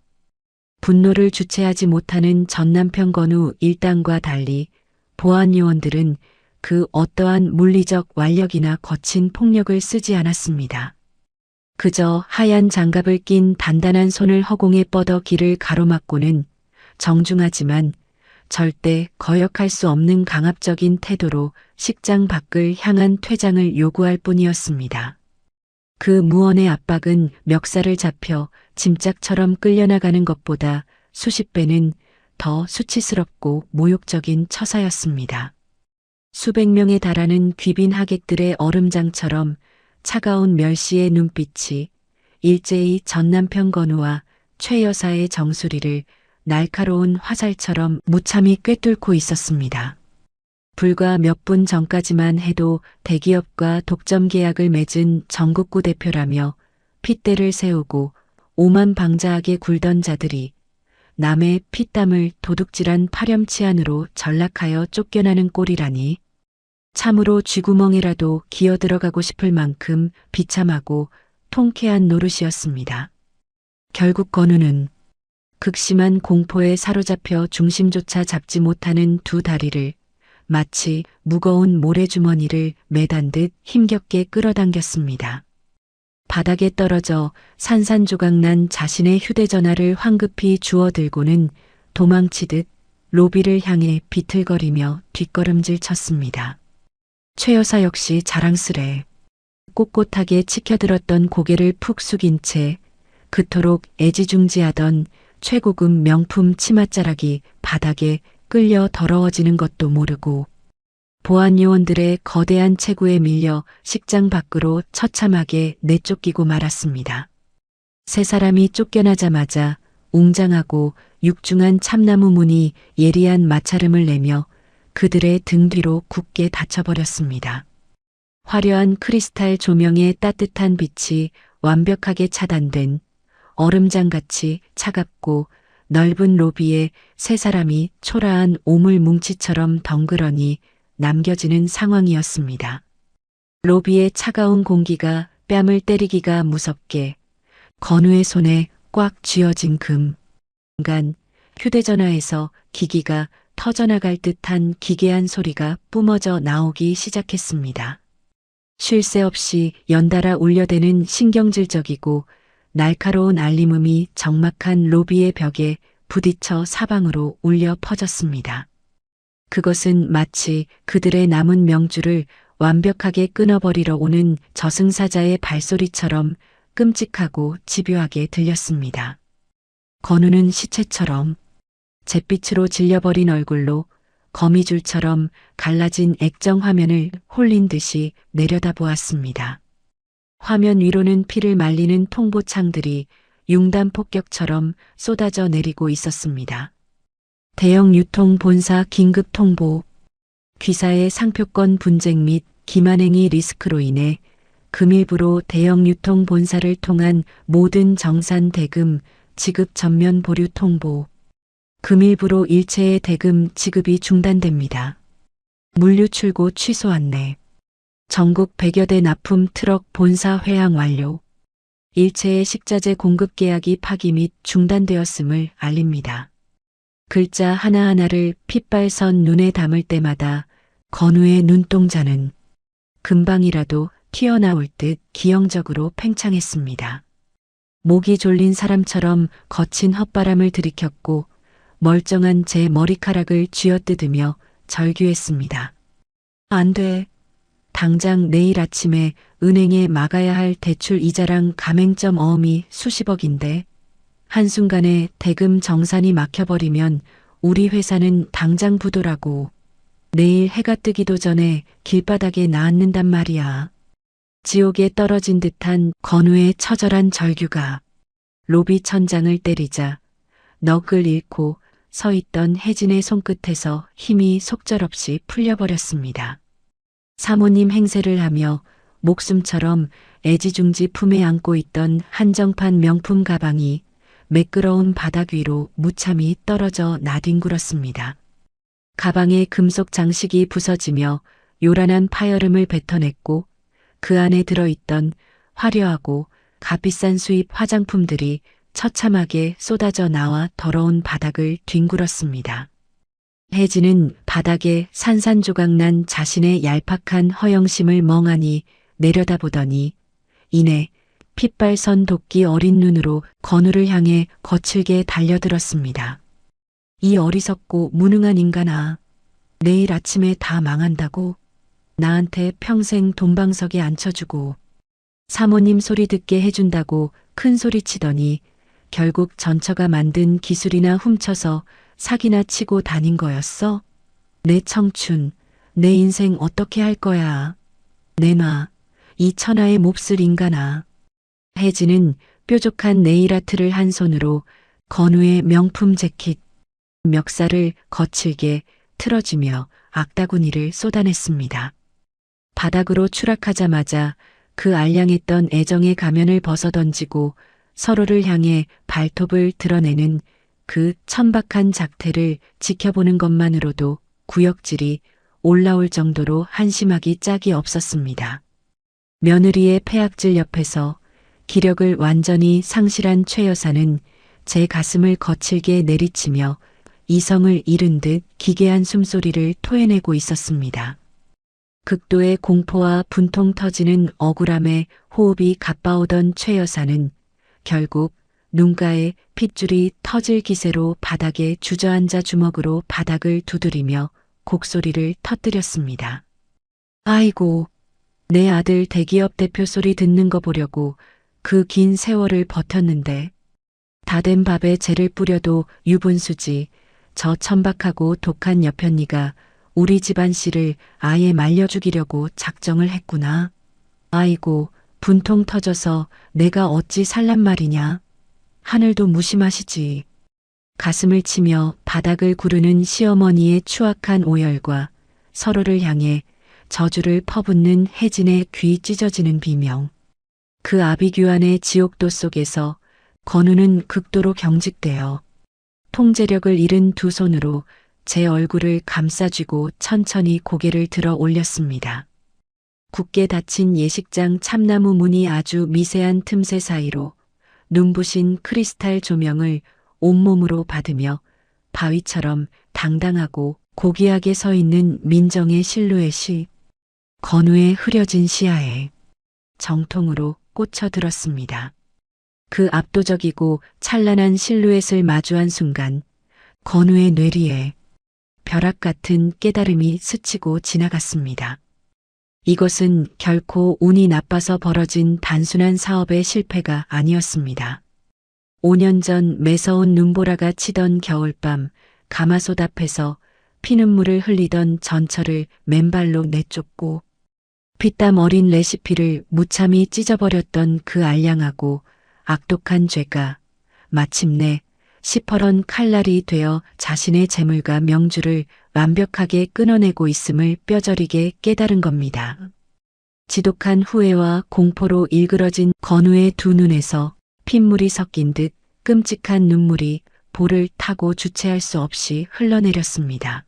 분노를 주체하지 못하는 전남편 건우 일당과 달리 보안 요원들은 그 어떠한 물리적 완력이나 거친 폭력을 쓰지 않았습니다. 그저 하얀 장갑을 낀 단단한 손을 허공에 뻗어 길을 가로막고는 정중하지만 절대 거역할 수 없는 강압적인 태도로 식장 밖을 향한 퇴장을 요구할 뿐이었습니다. 그 무언의 압박은 멱살을 잡혀 짐짝처럼 끌려나가는 것보다 수십 배는 더 수치스럽고 모욕적인 처사였습니다. 수백 명에 달하는 귀빈 하객들의 얼음장처럼 차가운 멸시의 눈빛이 일제히 전남편 건우와 최 여사의 정수리를 날카로운 화살처럼 무참히 꿰뚫고 있었습니다. 불과 몇 분 전까지만 해도 대기업과 독점 계약을 맺은 전국구 대표라며 핏대를 세우고 오만방자하게 굴던 자들이 남의 피땀을 도둑질한 파렴치한으로 전락하여 쫓겨나는 꼴이라니 참으로 쥐구멍이라도 기어 들어가고 싶을 만큼 비참하고 통쾌한 노릇이었습니다. 결국 건우는 극심한 공포에 사로잡혀 중심조차 잡지 못하는 두 다리를 마치 무거운 모래주머니를 매단 듯 힘겹게 끌어당겼습니다. 바닥에 떨어져 산산조각난 자신의 휴대전화를 황급히 주워들고는 도망치듯 로비를 향해 비틀거리며 뒷걸음질 쳤습니다. 최 여사 역시 자랑스레 꼿꼿하게 치켜들었던 고개를 푹 숙인 채 그토록 애지중지하던 최고급 명품 치맛자락이 바닥에 끌려 더러워지는 것도 모르고 보안 요원들의 거대한 체구에 밀려 식장 밖으로 처참하게 내쫓기고 말았습니다. 세 사람이 쫓겨나자마자 웅장하고 육중한 참나무 문이 예리한 마찰음을 내며 그들의 등 뒤로 굳게 닫혀버렸습니다. 화려한 크리스탈 조명의 따뜻한 빛이 완벽하게 차단된 얼음장같이 차갑고 넓은 로비에 세 사람이 초라한 오물 뭉치처럼 덩그러니 남겨지는 상황이었습니다. 로비의 차가운 공기가 뺨을 때리기가 무섭게 건우의 손에 꽉 쥐어진 순간 휴대전화에서 기기가 터져나갈 듯한 기괴한 소리가 뿜어져 나오기 시작했습니다. 쉴 새 없이 연달아 울려대는 신경질적이고 날카로운 알림음이 적막한 로비의 벽에 부딪혀 사방으로 울려 퍼졌습니다. 그것은 마치 그들의 남은 명주를 완벽하게 끊어버리러 오는 저승사자의 발소리처럼 끔찍하고 집요하게 들렸습니다. 건우는 시체처럼 잿빛으로 질려버린 얼굴로 거미줄처럼 갈라진 액정 화면을 홀린 듯이 내려다보았습니다. 화면 위로는 피를 말리는 통보창들이 융단 폭격처럼 쏟아져 내리고 있었습니다. 대형 유통 본사 긴급 통보. 귀사의 상표권 분쟁 및 기만행위 리스크로 인해 금일부로 대형 유통 본사를 통한 모든 정산 대금 지급 전면 보류 통보. 금일부로 일체의 대금 지급이 중단됩니다. 물류 출고 취소 안내. 전국 100여 대 납품 트럭 본사 회항 완료. 일체의 식자재 공급 계약이 파기 및 중단되었음을 알립니다. 글자 하나하나를 핏발선 눈에 담을 때마다 건우의 눈동자는 금방이라도 튀어나올 듯 기형적으로 팽창했습니다. 목이 졸린 사람처럼 거친 헛바람을 들이켰고 멀쩡한 제 머리카락을 쥐어뜯으며 절규했습니다. 안 돼. 당장 내일 아침에 은행에 막아야 할 대출 이자랑 가맹점 어음이 수십억인데 한순간에 대금 정산이 막혀버리면 우리 회사는 당장 부도라고. 내일 해가 뜨기도 전에 길바닥에 나앉는단 말이야. 지옥에 떨어진 듯한 건우의 처절한 절규가 로비 천장을 때리자 넋을 잃고 서 있던 혜진의 손끝에서 힘이 속절없이 풀려버렸습니다. 사모님 행세를 하며 목숨처럼 애지중지 품에 안고 있던 한정판 명품 가방이 매끄러운 바닥 위로 무참히 떨어져 나뒹굴었습니다. 가방의 금속 장식이 부서지며 요란한 파열음을 뱉어냈고 그 안에 들어있던 화려하고 값비싼 수입 화장품들이 처참하게 쏟아져 나와 더러운 바닥을 뒹굴었습니다. 혜진은 바닥에 산산조각난 자신의 얄팍한 허영심을 멍하니 내려다보더니 이내 핏발선 도끼 어린 눈으로 건우를 향해 거칠게 달려들었습니다. 이 어리석고 무능한 인간아, 내일 아침에 다 망한다고? 나한테 평생 돈방석에 앉혀주고 사모님 소리 듣게 해준다고 큰 소리 치더니 결국 전처가 만든 기술이나 훔쳐서 사기나 치고 다닌 거였어? 내 청춘, 내 인생 어떻게 할 거야? 내놔, 이 천하의 몹쓸 인간아. 혜진은 뾰족한 네일아트를 한 손으로 건우의 명품 재킷, 멱살을 거칠게 틀어주며 악다구니를 쏟아냈습니다. 바닥으로 추락하자마자 그 알량했던 애정의 가면을 벗어던지고 서로를 향해 발톱을 드러내는 그 천박한 작태를 지켜보는 것만으로도 구역질이 올라올 정도로 한심하기 짝이 없었습니다. 며느리의 폐악질 옆에서 기력을 완전히 상실한 최 여사는 제 가슴을 거칠게 내리치며 이성을 잃은 듯 기괴한 숨소리를 토해내고 있었습니다. 극도의 공포와 분통 터지는 억울함에 호흡이 가빠오던 최 여사는 결국 눈가에 핏줄이 터질 기세로 바닥에 주저앉아 주먹으로 바닥을 두드리며 곡소리를 터뜨렸습니다. 아이고, 내 아들 대기업 대표 소리 듣는 거 보려고 그 긴 세월을 버텼는데 다 된 밥에 재를 뿌려도 유분수지. 저 천박하고 독한 여편니가 우리 집안 씨를 아예 말려 죽이려고 작정을 했구나. 아이고, 분통 터져서 내가 어찌 살란 말이냐. 하늘도 무심하시지. 가슴을 치며 바닥을 구르는 시어머니의 추악한 오열과 서로를 향해 저주를 퍼붓는 혜진의 귀 찢어지는 비명. 그 아비규환의 지옥도 속에서 건우는 극도로 경직되어 통제력을 잃은 두 손으로 제 얼굴을 감싸쥐고 천천히 고개를 들어 올렸습니다. 굳게 닫힌 예식장 참나무 문이 아주 미세한 틈새 사이로 눈부신 크리스탈 조명을 온몸으로 받으며 바위처럼 당당하고 고귀하게 서 있는 민정의 실루엣이 건우의 흐려진 시야에 정통으로 꽂혀들었습니다. 그 압도적이고 찬란한 실루엣을 마주한 순간 건우의 뇌리에 벼락 같은 깨달음이 스치고 지나갔습니다. 이것은 결코 운이 나빠서 벌어진 단순한 사업의 실패가 아니었습니다. 5년 전 매서운 눈보라가 치던 겨울밤 가마솥 앞에서 피눈물을 흘리던 전철을 맨발로 내쫓고 피땀 어린 레시피를 무참히 찢어버렸던 그 알량하고 악독한 죄가 마침내 시퍼런 칼날이 되어 자신의 재물과 명주를 완벽하게 끊어내고 있음을 뼈저리게 깨달은 겁니다. 지독한 후회와 공포로 일그러진 건우의 두 눈에서 핏물이 섞인 듯 끔찍한 눈물이 볼을 타고 주체할 수 없이 흘러내렸습니다.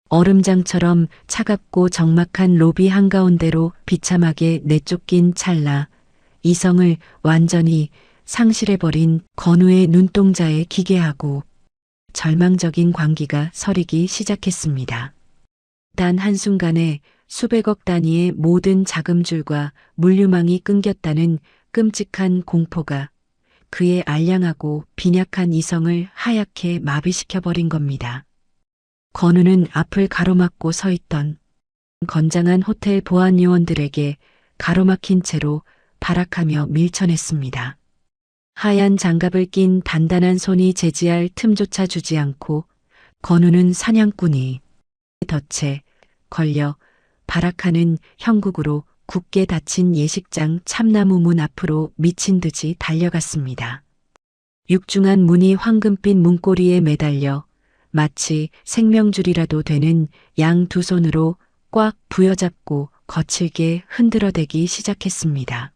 얼음장처럼 차갑고 적막한 로비 한가운데로 비참하게 내쫓긴 찰나 이성을 완전히 상실해버린 건우의 눈동자에 기괴하고 절망적인 광기가 서리기 시작했습니다. 단 한순간에 수백억 단위의 모든 자금줄과 물류망이 끊겼다는 끔찍한 공포가 그의 알량하고 빈약한 이성을 하얗게 마비시켜버린 겁니다. 건우는 앞을 가로막고 서 있던 건장한 호텔 보안 요원들에게 가로막힌 채로 발악하며 밀쳐냈습니다. 하얀 장갑을 낀 단단한 손이 제지할 틈조차 주지 않고 건우는 사냥꾼이 덫에 걸려 발악하는 형국으로 굳게 닫힌 예식장 참나무 문 앞으로 미친 듯이 달려갔습니다. 육중한 문이 황금빛 문고리에 매달려 마치 생명줄이라도 되는 양 두 손으로 꽉 부여잡고 거칠게 흔들어대기 시작했습니다.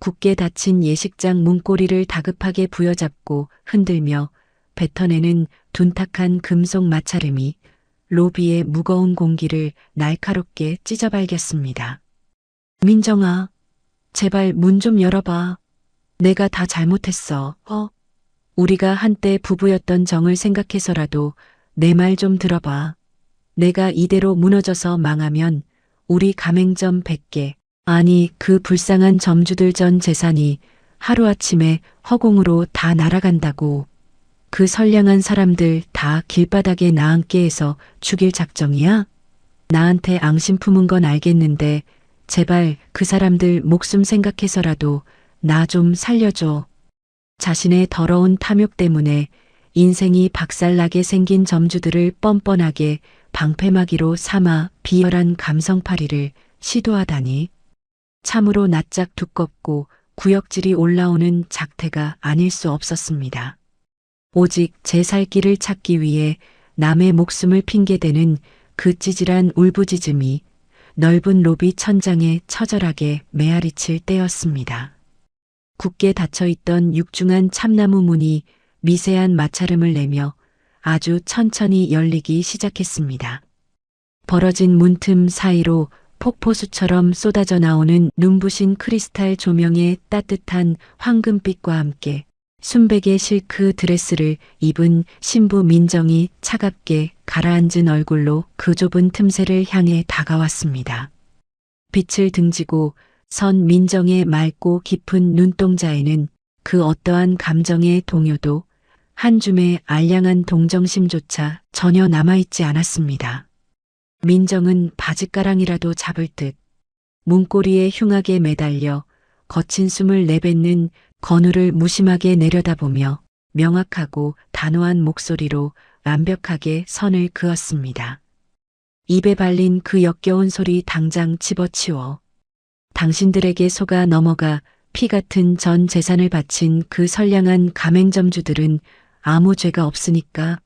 굳게 닫힌 예식장 문고리를 다급하게 부여잡고 흔들며 뱉어내는 둔탁한 금속 마찰음이 로비의 무거운 공기를 날카롭게 찢어발겼습니다. 민정아, 제발 문 좀 열어봐. 내가 다 잘못했어. 우리가 한때 부부였던 정을 생각해서라도 내 말 좀 들어봐. 내가 이대로 무너져서 망하면 우리 가맹점 100개, 아니 그 불쌍한 점주들 전 재산이 하루아침에 허공으로 다 날아간다고. 그 선량한 사람들 다 길바닥에 나앉게 해서 죽일 작정이야? 나한테 앙심 품은 건 알겠는데 제발 그 사람들 목숨 생각해서라도 나 좀 살려줘. 자신의 더러운 탐욕 때문에 인생이 박살나게 생긴 점주들을 뻔뻔하게 방패막이로 삼아 비열한 감성팔이를 시도하다니. 참으로 낯짝 두껍고 구역질이 올라오는 작태가 아닐 수 없었습니다. 오직 제 살 길을 찾기 위해 남의 목숨을 핑계대는 그 찌질한 울부짖음이 넓은 로비 천장에 처절하게 메아리칠 때였습니다. 굳게 닫혀있던 육중한 참나무 문이 미세한 마찰음을 내며 아주 천천히 열리기 시작했습니다. 벌어진 문틈 사이로 폭포수처럼 쏟아져 나오는 눈부신 크리스탈 조명의 따뜻한 황금빛과 함께 순백의 실크 드레스를 입은 신부 민정이 차갑게 가라앉은 얼굴로 그 좁은 틈새를 향해 다가왔습니다. 빛을 등지고 선 민정의 맑고 깊은 눈동자에는 그 어떠한 감정의 동요도 한 줌의 알량한 동정심조차 전혀 남아있지 않았습니다. 민정은 바짓가랑이라도 잡을 듯 문고리에 흉하게 매달려 거친 숨을 내뱉는 건우를 무심하게 내려다보며 명확하고 단호한 목소리로 완벽하게 선을 그었습니다. 입에 발린 그 역겨운 소리 당장 집어치워. 당신들에게 속아 넘어가 피 같은 전 재산을 바친 그 선량한 가맹점주들은 아무 죄가 없으니까.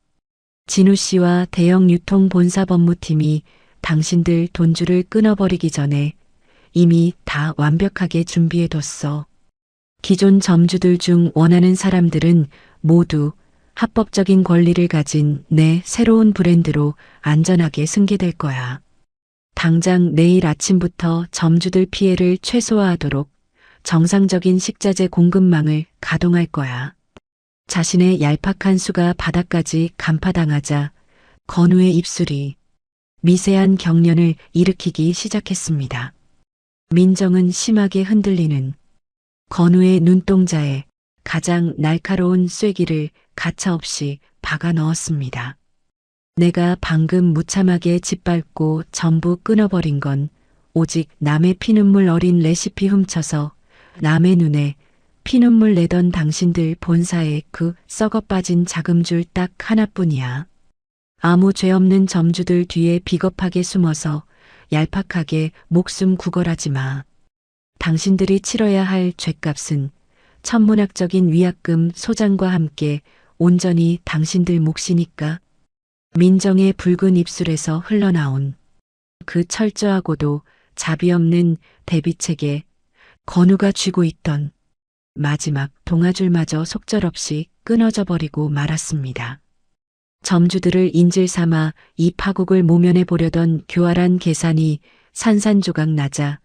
진우 씨와 대형 유통 본사 법무팀이 당신들 돈줄을 끊어버리기 전에 이미 다 완벽하게 준비해뒀어. 기존 점주들 중 원하는 사람들은 모두 합법적인 권리를 가진 내 새로운 브랜드로 안전하게 승계될 거야. 당장 내일 아침부터 점주들 피해를 최소화하도록 정상적인 식자재 공급망을 가동할 거야. 자신의 얄팍한 수가 바닥까지 간파당하자 건우의 입술이 미세한 경련을 일으키기 시작했습니다. 민정은 심하게 흔들리는 건우의 눈동자에 가장 날카로운 쐐기를 가차없이 박아 넣었습니다. 내가 방금 무참하게 짓밟고 전부 끊어버린 건 오직 남의 피눈물 어린 레시피 훔쳐서 남의 눈에 피눈물 내던 당신들 본사의 그 썩어빠진 자금줄 딱 하나뿐이야. 아무 죄 없는 점주들 뒤에 비겁하게 숨어서 얄팍하게 목숨 구걸하지 마. 당신들이 치러야 할 죗값은 천문학적인 위약금 소장과 함께 온전히 당신들 몫이니까. 민정의 붉은 입술에서 흘러나온 그 철저하고도 자비 없는 대비책에 건우가 쥐고 있던 마지막 동아줄마저 속절없이 끊어져 버리고 말았습니다. 점주들을 인질 삼아 이 파국을 모면해 보려던 교활한 계산이 산산조각 나자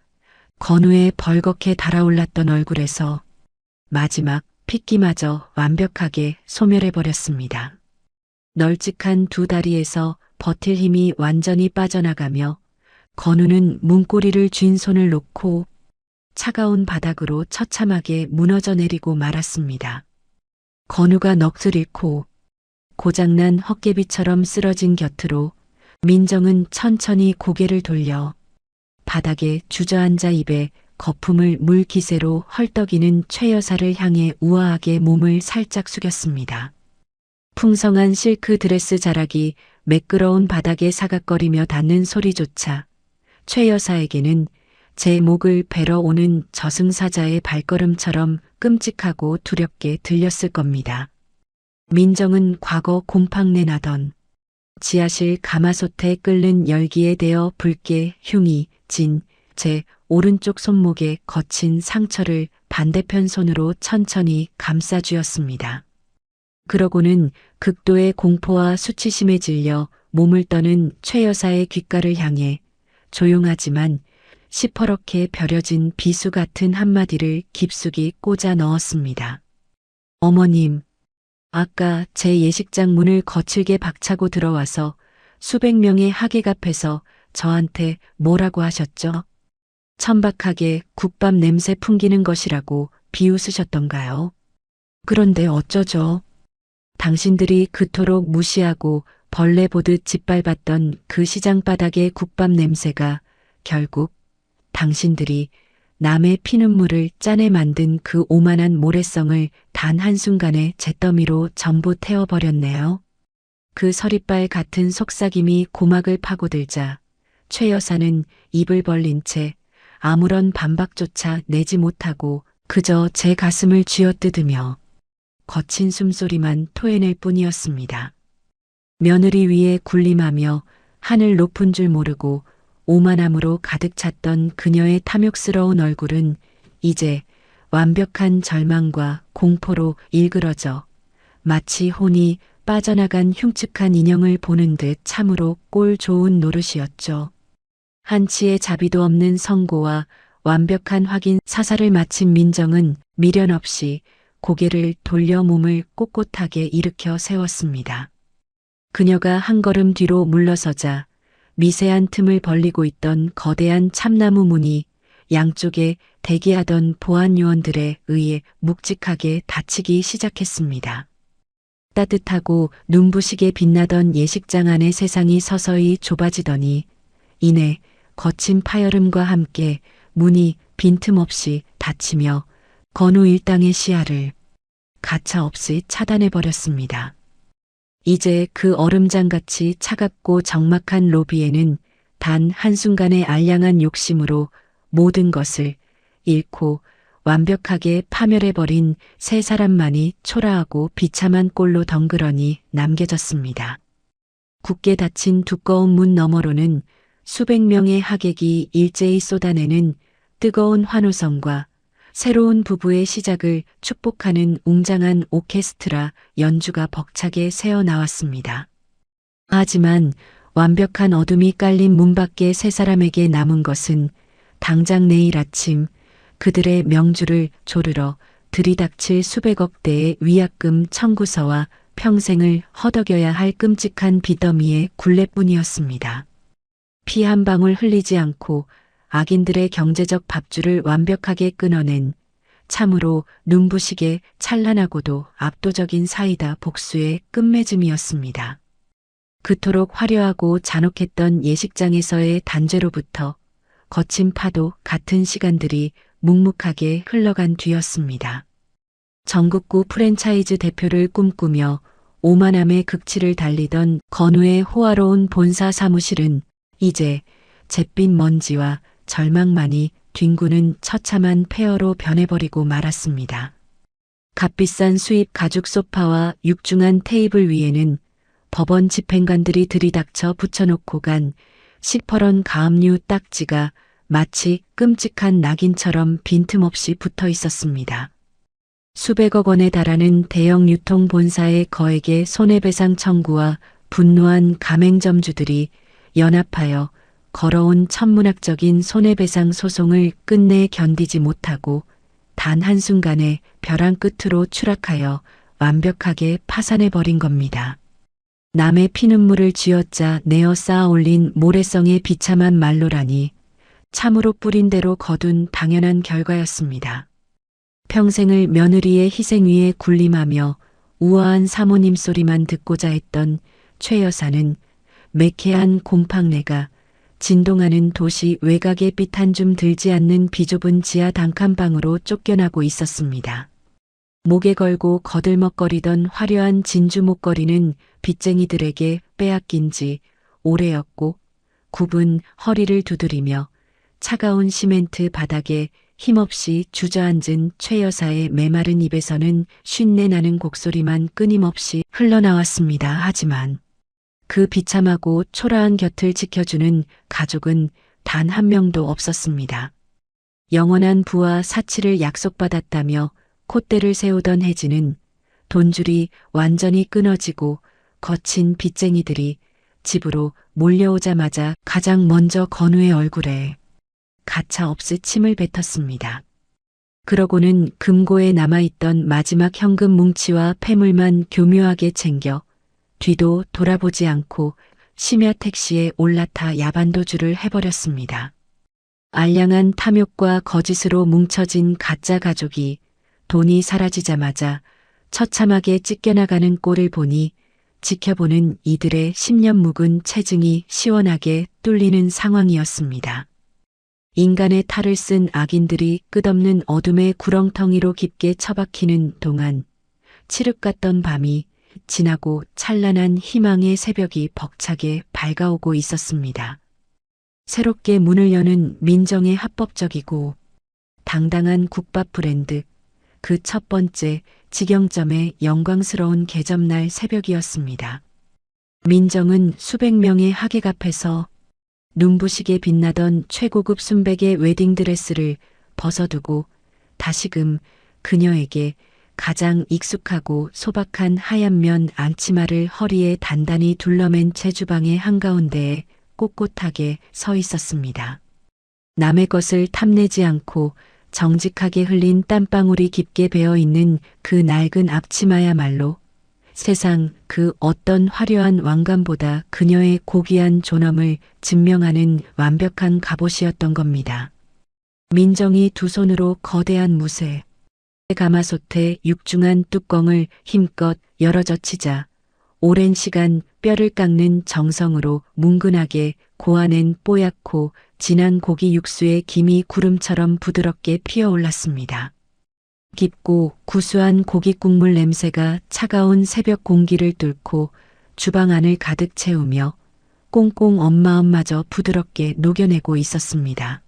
건우의 벌겋게 달아올랐던 얼굴에서 마지막 핏기마저 완벽하게 소멸해 버렸습니다. 널찍한 두 다리에서 버틸 힘이 완전히 빠져나가며 건우는 문고리를 쥔 손을 놓고 차가운 바닥으로 처참하게 무너져 내리고 말았습니다. 건우가 넋을 잃고 고장난 헛개비처럼 쓰러진 곁으로 민정은 천천히 고개를 돌려 바닥에 주저앉아 입에 거품을 물 기세로 헐떡이는 최 여사를 향해 우아하게 몸을 살짝 숙였습니다. 풍성한 실크 드레스 자락이 매끄러운 바닥에 사각거리며 닿는 소리조차 최 여사에게는 제 목을 베러 오는 저승사자의 발걸음처럼 끔찍하고 두렵게 들렸을 겁니다. 민정은 과거 곰팡내 나던 지하실 가마솥에 끓는 열기에 대어 붉게 흉이 진 제 오른쪽 손목에 거친 상처를 반대편 손으로 천천히 감싸 주었습니다. 그러고는 극도의 공포와 수치심에 질려 몸을 떠는 최 여사의 귓가를 향해 조용하지만 시퍼렇게 벼려진 비수 같은 한마디를 깊숙이 꽂아 넣었습니다. 어머님, 아까 제 예식장 문을 거칠게 박차고 들어와서 수백 명의 하객 앞에서 저한테 뭐라고 하셨죠? 천박하게 국밥 냄새 풍기는 것이라고 비웃으셨던가요? 그런데 어쩌죠? 당신들이 그토록 무시하고 벌레 보듯 짓밟았던 그 시장 바닥의 국밥 냄새가 결국 당신들이 남의 피눈물을 짜내 만든 그 오만한 모래성을 단 한순간에 잿더미로 전부 태워버렸네요. 그 서리발 같은 속삭임이 고막을 파고들자 최 여사는 입을 벌린 채 아무런 반박조차 내지 못하고 그저 제 가슴을 쥐어뜯으며 거친 숨소리만 토해낼 뿐이었습니다. 며느리 위에 군림하며 하늘 높은 줄 모르고 오만함으로 가득 찼던 그녀의 탐욕스러운 얼굴은 이제 완벽한 절망과 공포로 일그러져 마치 혼이 빠져나간 흉측한 인형을 보는 듯 참으로 꼴 좋은 노릇이었죠. 한치의 자비도 없는 성고와 완벽한 확인 사살을 마친 민정은 미련 없이 고개를 돌려 몸을 꼿꼿하게 일으켜 세웠습니다. 그녀가 한 걸음 뒤로 물러서자 미세한 틈을 벌리고 있던 거대한 참나무 문이 양쪽에 대기하던 보안 요원들에 의해 묵직하게 닫히기 시작했습니다. 따뜻하고 눈부시게 빛나던 예식장 안의 세상이 서서히 좁아지더니 이내 거친 파열음과 함께 문이 빈틈없이 닫히며 건우 일당의 시야를 가차없이 차단해버렸습니다. 이제 그 얼음장같이 차갑고 적막한 로비에는 단 한순간의 알량한 욕심으로 모든 것을 잃고 완벽하게 파멸해버린 세 사람만이 초라하고 비참한 꼴로 덩그러니 남겨졌습니다. 굳게 닫힌 두꺼운 문 너머로는 수백 명의 하객이 일제히 쏟아내는 뜨거운 환호성과 새로운 부부의 시작을 축복하는 웅장한 오케스트라 연주가 벅차게 새어나왔습니다. 하지만 완벽한 어둠이 깔린 문 밖의 세 사람에게 남은 것은 당장 내일 아침 그들의 명주를 조르러 들이닥칠 수백억 대의 위약금 청구서와 평생을 허덕여야 할 끔찍한 빚더미의 굴레뿐이었습니다. 피 한 방울 흘리지 않고 악인들의 경제적 밥줄을 완벽하게 끊어낸 참으로 눈부시게 찬란하고도 압도적인 사이다 복수의 끝맺음이었습니다. 그토록 화려하고 잔혹했던 예식장에서의 단죄로부터 거친 파도 같은 시간들이 묵묵하게 흘러간 뒤였습니다. 전국구 프랜차이즈 대표를 꿈꾸며 오만함의 극치를 달리던 건우의 호화로운 본사 사무실은 이제 잿빛 먼지와 절망만이 뒹구는 처참한 폐허로 변해버리고 말았습니다. 값비싼 수입 가죽 소파와 육중한 테이블 위에는 법원 집행관들이 들이닥쳐 붙여놓고 간 시퍼런 가압류 딱지가 마치 끔찍한 낙인처럼 빈틈없이 붙어 있었습니다. 수백억 원에 달하는 대형 유통본사의 거액의 손해배상 청구와 분노한 가맹점주들이 연합하여 걸어온 천문학적인 손해배상 소송을 끝내 견디지 못하고 단 한순간에 벼랑 끝으로 추락하여 완벽하게 파산해버린 겁니다. 남의 피눈물을 쥐어짜 내어 쌓아 올린 모래성의 비참한 말로라니 참으로 뿌린 대로 거둔 당연한 결과였습니다. 평생을 며느리의 희생 위에 군림하며 우아한 사모님 소리만 듣고자 했던 최 여사는 매캐한 곰팡내가 진동하는 도시 외곽의 빛 한 줌 들지 않는 비좁은 지하 단칸방으로 쫓겨나고 있었습니다. 목에 걸고 거들먹거리던 화려한 진주 목걸이는 빚쟁이들에게 빼앗긴 지 오래였고 굽은 허리를 두드리며 차가운 시멘트 바닥에 힘없이 주저앉은 최 여사의 메마른 입에서는 쉰내 나는 곡소리만 끊임없이 흘러나왔습니다. 하지만 그 비참하고 초라한 곁을 지켜주는 가족은 단 한 명도 없었습니다. 영원한 부와 사치를 약속받았다며 콧대를 세우던 혜진은 돈줄이 완전히 끊어지고 거친 빚쟁이들이 집으로 몰려오자마자 가장 먼저 건우의 얼굴에 가차없이 침을 뱉었습니다. 그러고는 금고에 남아있던 마지막 현금 뭉치와 폐물만 교묘하게 챙겨 뒤도 돌아보지 않고 심야 택시에 올라타 야반도주를 해버렸습니다. 알량한 탐욕과 거짓으로 뭉쳐진 가짜 가족이 돈이 사라지자마자 처참하게 찢겨나가는 꼴을 보니 지켜보는 이들의 10년 묵은 체증이 시원하게 뚫리는 상황이었습니다. 인간의 탈을 쓴 악인들이 끝없는 어둠의 구렁텅이로 깊게 처박히는 동안 칠흑 같던 밤이 지나고 찬란한 희망의 새벽이 벅차게 밝아오고 있었습니다. 새롭게 문을 여는 민정의 합법적이고 당당한 국밥 브랜드, 그 첫 번째 직영점의 영광스러운 개점날 새벽이었습니다. 민정은 수백 명의 하객 앞에서 눈부시게 빛나던 최고급 순백의 웨딩드레스를 벗어두고 다시금 그녀에게 가장 익숙하고 소박한 하얀 면 앙치마를 허리에 단단히 둘러맨 채 주방의 한가운데에 꼿꼿하게 서 있었습니다. 남의 것을 탐내지 않고 정직하게 흘린 땀방울이 깊게 배어있는 그 낡은 앞치마야말로 세상 그 어떤 화려한 왕관보다 그녀의 고귀한 존엄을 증명하는 완벽한 갑옷이었던 겁니다. 민정이 두 손으로 거대한 무쇠 가마솥의 육중한 뚜껑을 힘껏 열어젖히자 오랜 시간 뼈를 깎는 정성으로 뭉근하게 고아낸 뽀얗고 진한 고기 육수의 김이 구름처럼 부드럽게 피어올랐습니다. 깊고 구수한 고기 국물 냄새가 차가운 새벽 공기를 뚫고 주방 안을 가득 채우며 꽁꽁 엄마엄마저 부드럽게 녹여내고 있었습니다.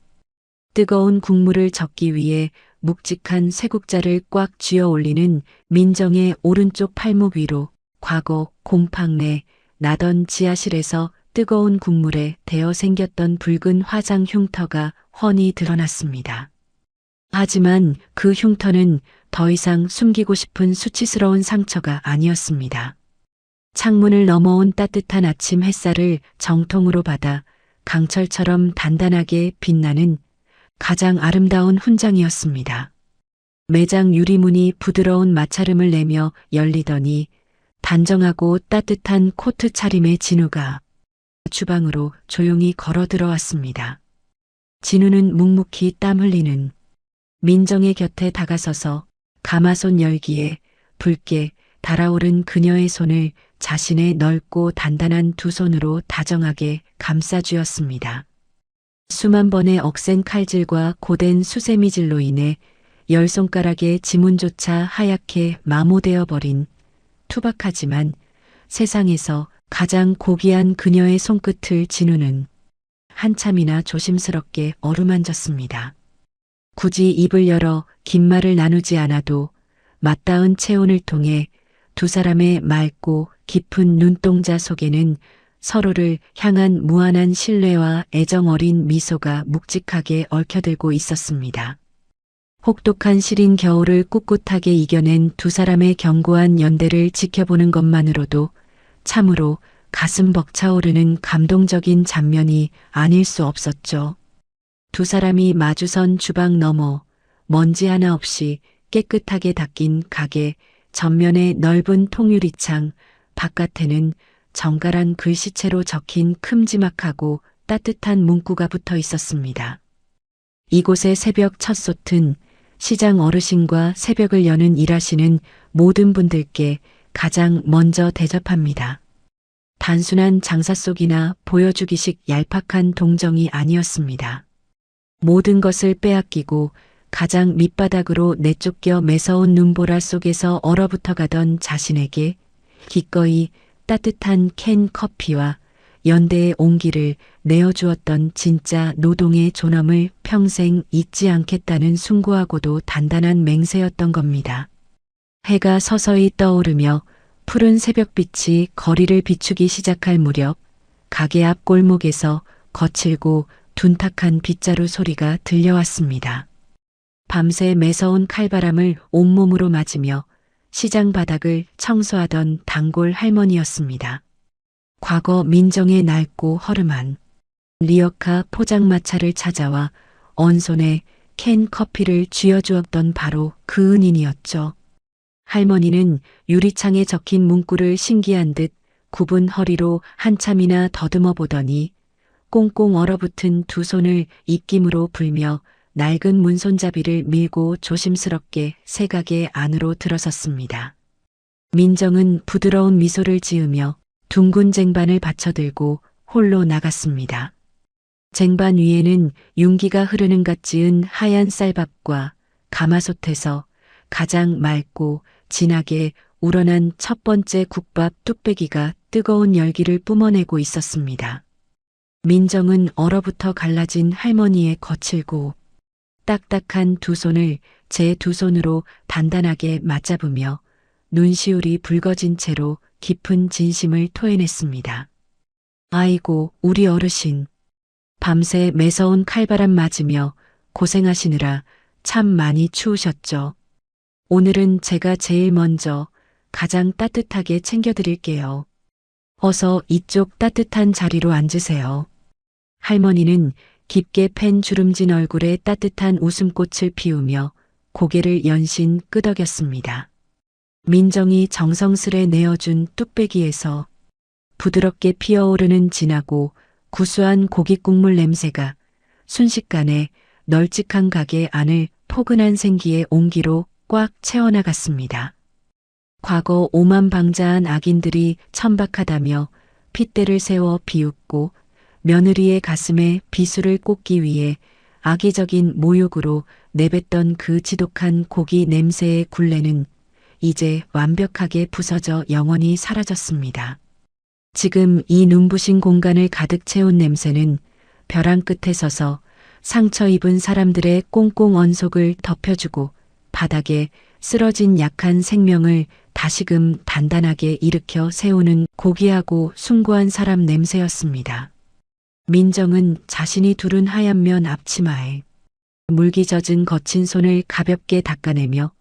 뜨거운 국물을 적기 위해 묵직한 쇠국자를 꽉 쥐어 올리는 민정의 오른쪽 팔목 위로 과거 곰팡내 나던 지하실에서 뜨거운 국물에 데어 생겼던 붉은 화장 흉터가 훤히 드러났습니다. 하지만 그 흉터는 더 이상 숨기고 싶은 수치스러운 상처가 아니었습니다. 창문을 넘어온 따뜻한 아침 햇살을 정통으로 받아 강철처럼 단단하게 빛나는 가장 아름다운 훈장이었습니다. 매장 유리문이 부드러운 마찰음을 내며 열리더니 단정하고 따뜻한 코트 차림의 진우가 주방으로 조용히 걸어 들어왔습니다. 진우는 묵묵히 땀 흘리는 민정의 곁에 다가서서 가마솥 열기에 붉게 달아오른 그녀의 손을 자신의 넓고 단단한 두 손으로 다정하게 감싸주었습니다. 수만 번의 억센 칼질과 고된 수세미질로 인해 열 손가락의 지문조차 하얗게 마모되어 버린 투박하지만 세상에서 가장 고귀한 그녀의 손끝을 진우는 한참이나 조심스럽게 어루만졌습니다. 굳이 입을 열어 긴 말을 나누지 않아도 맞닿은 체온을 통해 두 사람의 맑고 깊은 눈동자 속에는 서로를 향한 무한한 신뢰와 애정 어린 미소가 묵직하게 얽혀들고 있었습니다. 혹독한 시린 겨울을 꿋꿋하게 이겨낸 두 사람의 견고한 연대를 지켜보는 것만으로도 참으로 가슴 벅차오르는 감동적인 장면이 아닐 수 없었죠. 두 사람이 마주선 주방 너머 먼지 하나 없이 깨끗하게 닦인 가게 전면의 넓은 통유리창 바깥에는 정갈한 글씨체로 적힌 큼지막하고 따뜻한 문구가 붙어 있었습니다. 이곳의 새벽 첫 솥은 시장 어르신과 새벽을 여는 일하시는 모든 분들께 가장 먼저 대접합니다. 단순한 장사 속이나 보여주기식 얄팍한 동정이 아니었습니다. 모든 것을 빼앗기고 가장 밑바닥으로 내쫓겨 매서운 눈보라 속에서 얼어붙어가던 자신에게 기꺼이 따뜻한 캔 커피와 연대의 온기를 내어주었던 진짜 노동의 존엄을 평생 잊지 않겠다는 숭고하고도 단단한 맹세였던 겁니다. 해가 서서히 떠오르며 푸른 새벽빛이 거리를 비추기 시작할 무렵 가게 앞 골목에서 거칠고 둔탁한 빗자루 소리가 들려왔습니다. 밤새 매서운 칼바람을 온몸으로 맞으며 시장 바닥을 청소하던 단골 할머니였습니다. 과거 민정의 낡고 허름한 리어카 포장마차를 찾아와 언손에 캔 커피를 쥐어주었던 바로 그 은인이었죠. 할머니는 유리창에 적힌 문구를 신기한 듯 굽은 허리로 한참이나 더듬어 보더니 꽁꽁 얼어붙은 두 손을 입김으로 불며 낡은 문손잡이를 밀고 조심스럽게 새가게 안으로 들어섰습니다. 민정은 부드러운 미소를 지으며 둥근 쟁반을 받쳐들고 홀로 나갔습니다. 쟁반 위에는 윤기가 흐르는 갓 지은 하얀 쌀밥과 가마솥에서 가장 맑고 진하게 우러난 첫 번째 국밥 뚝배기가 뜨거운 열기를 뿜어내고 있었습니다. 민정은 얼어붙어 갈라진 할머니의 거칠고 딱딱한 두 손을 제 두 손으로 단단하게 맞잡으며 눈시울이 붉어진 채로 깊은 진심을 토해냈습니다. 아이고, 우리 어르신. 밤새 매서운 칼바람 맞으며 고생하시느라 참 많이 추우셨죠. 오늘은 제가 제일 먼저 가장 따뜻하게 챙겨드릴게요. 어서 이쪽 따뜻한 자리로 앉으세요. 할머니는 깊게 팬 주름진 얼굴에 따뜻한 웃음꽃을 피우며 고개를 연신 끄덕였습니다. 민정이 정성스레 내어준 뚝배기에서 부드럽게 피어오르는 진하고 구수한 고기 국물 냄새가 순식간에 널찍한 가게 안을 포근한 생기의 온기로 꽉 채워나갔습니다. 과거 오만방자한 악인들이 천박하다며 핏대를 세워 비웃고 며느리의 가슴에 비수를 꽂기 위해 악의적인 모욕으로 내뱉던 그 지독한 고기 냄새의 굴레는 이제 완벽하게 부서져 영원히 사라졌습니다. 지금 이 눈부신 공간을 가득 채운 냄새는 벼랑 끝에 서서 상처 입은 사람들의 꽁꽁 언속을 덮여주고 바닥에 쓰러진 약한 생명을 다시금 단단하게 일으켜 세우는 고귀하고 숭고한 사람 냄새였습니다. 민정은 자신이 두른 하얀 면 앞치마에 물기 젖은 거친 손을 가볍게 닦아내며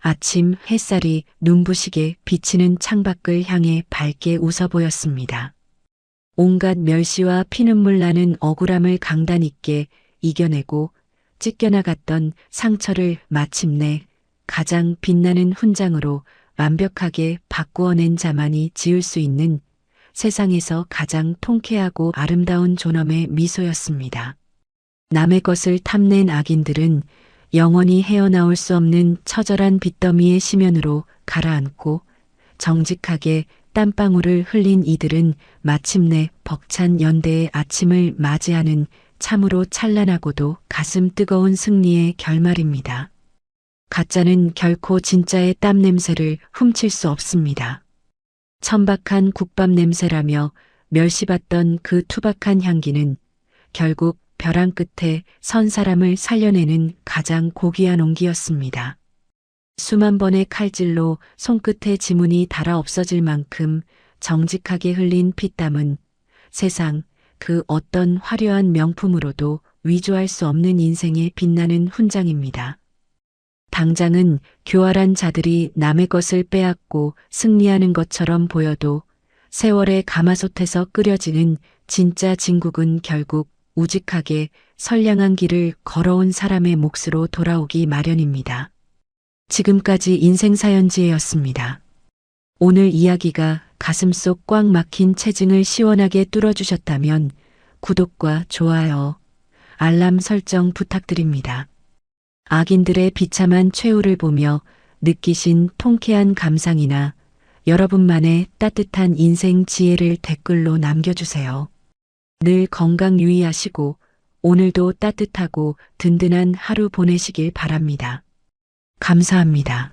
아침 햇살이 눈부시게 비치는 창밖을 향해 밝게 웃어 보였습니다. 온갖 멸시와 피눈물 나는 억울함을 강단 있게 이겨내고 찢겨나갔던 상처를 마침내 가장 빛나는 훈장으로 완벽하게 바꾸어낸 자만이 지을 수 있는 세상에서 가장 통쾌하고 아름다운 존엄의 미소였습니다. 남의 것을 탐낸 악인들은 영원히 헤어나올 수 없는 처절한 빚더미의 심연으로 가라앉고 정직하게 땀방울을 흘린 이들은 마침내 벅찬 연대의 아침을 맞이하는 참으로 찬란하고도 가슴 뜨거운 승리의 결말입니다. 가짜는 결코 진짜의 땀 냄새를 훔칠 수 없습니다. 천박한 국밥 냄새라며 멸시받던 그 투박한 향기는 결국 벼랑 끝에 선 사람을 살려내는 가장 고귀한 온기였습니다. 수만 번의 칼질로 손끝에 지문이 닳아 없어질 만큼 정직하게 흘린 피땀은 세상 그 어떤 화려한 명품으로도 위조할 수 없는 인생의 빛나는 훈장입니다. 당장은 교활한 자들이 남의 것을 빼앗고 승리하는 것처럼 보여도 세월의 가마솥에서 끓여지는 진짜 진국은 결국 우직하게 선량한 길을 걸어온 사람의 몫으로 돌아오기 마련입니다. 지금까지 인생사연지혜였습니다. 오늘 이야기가 가슴속 꽉 막힌 체증을 시원하게 뚫어주셨다면 구독과 좋아요, 알람 설정 부탁드립니다. 악인들의 비참한 최후를 보며 느끼신 통쾌한 감상이나 여러분만의 따뜻한 인생 지혜를 댓글로 남겨주세요. 늘 건강 유의하시고 오늘도 따뜻하고 든든한 하루 보내시길 바랍니다. 감사합니다.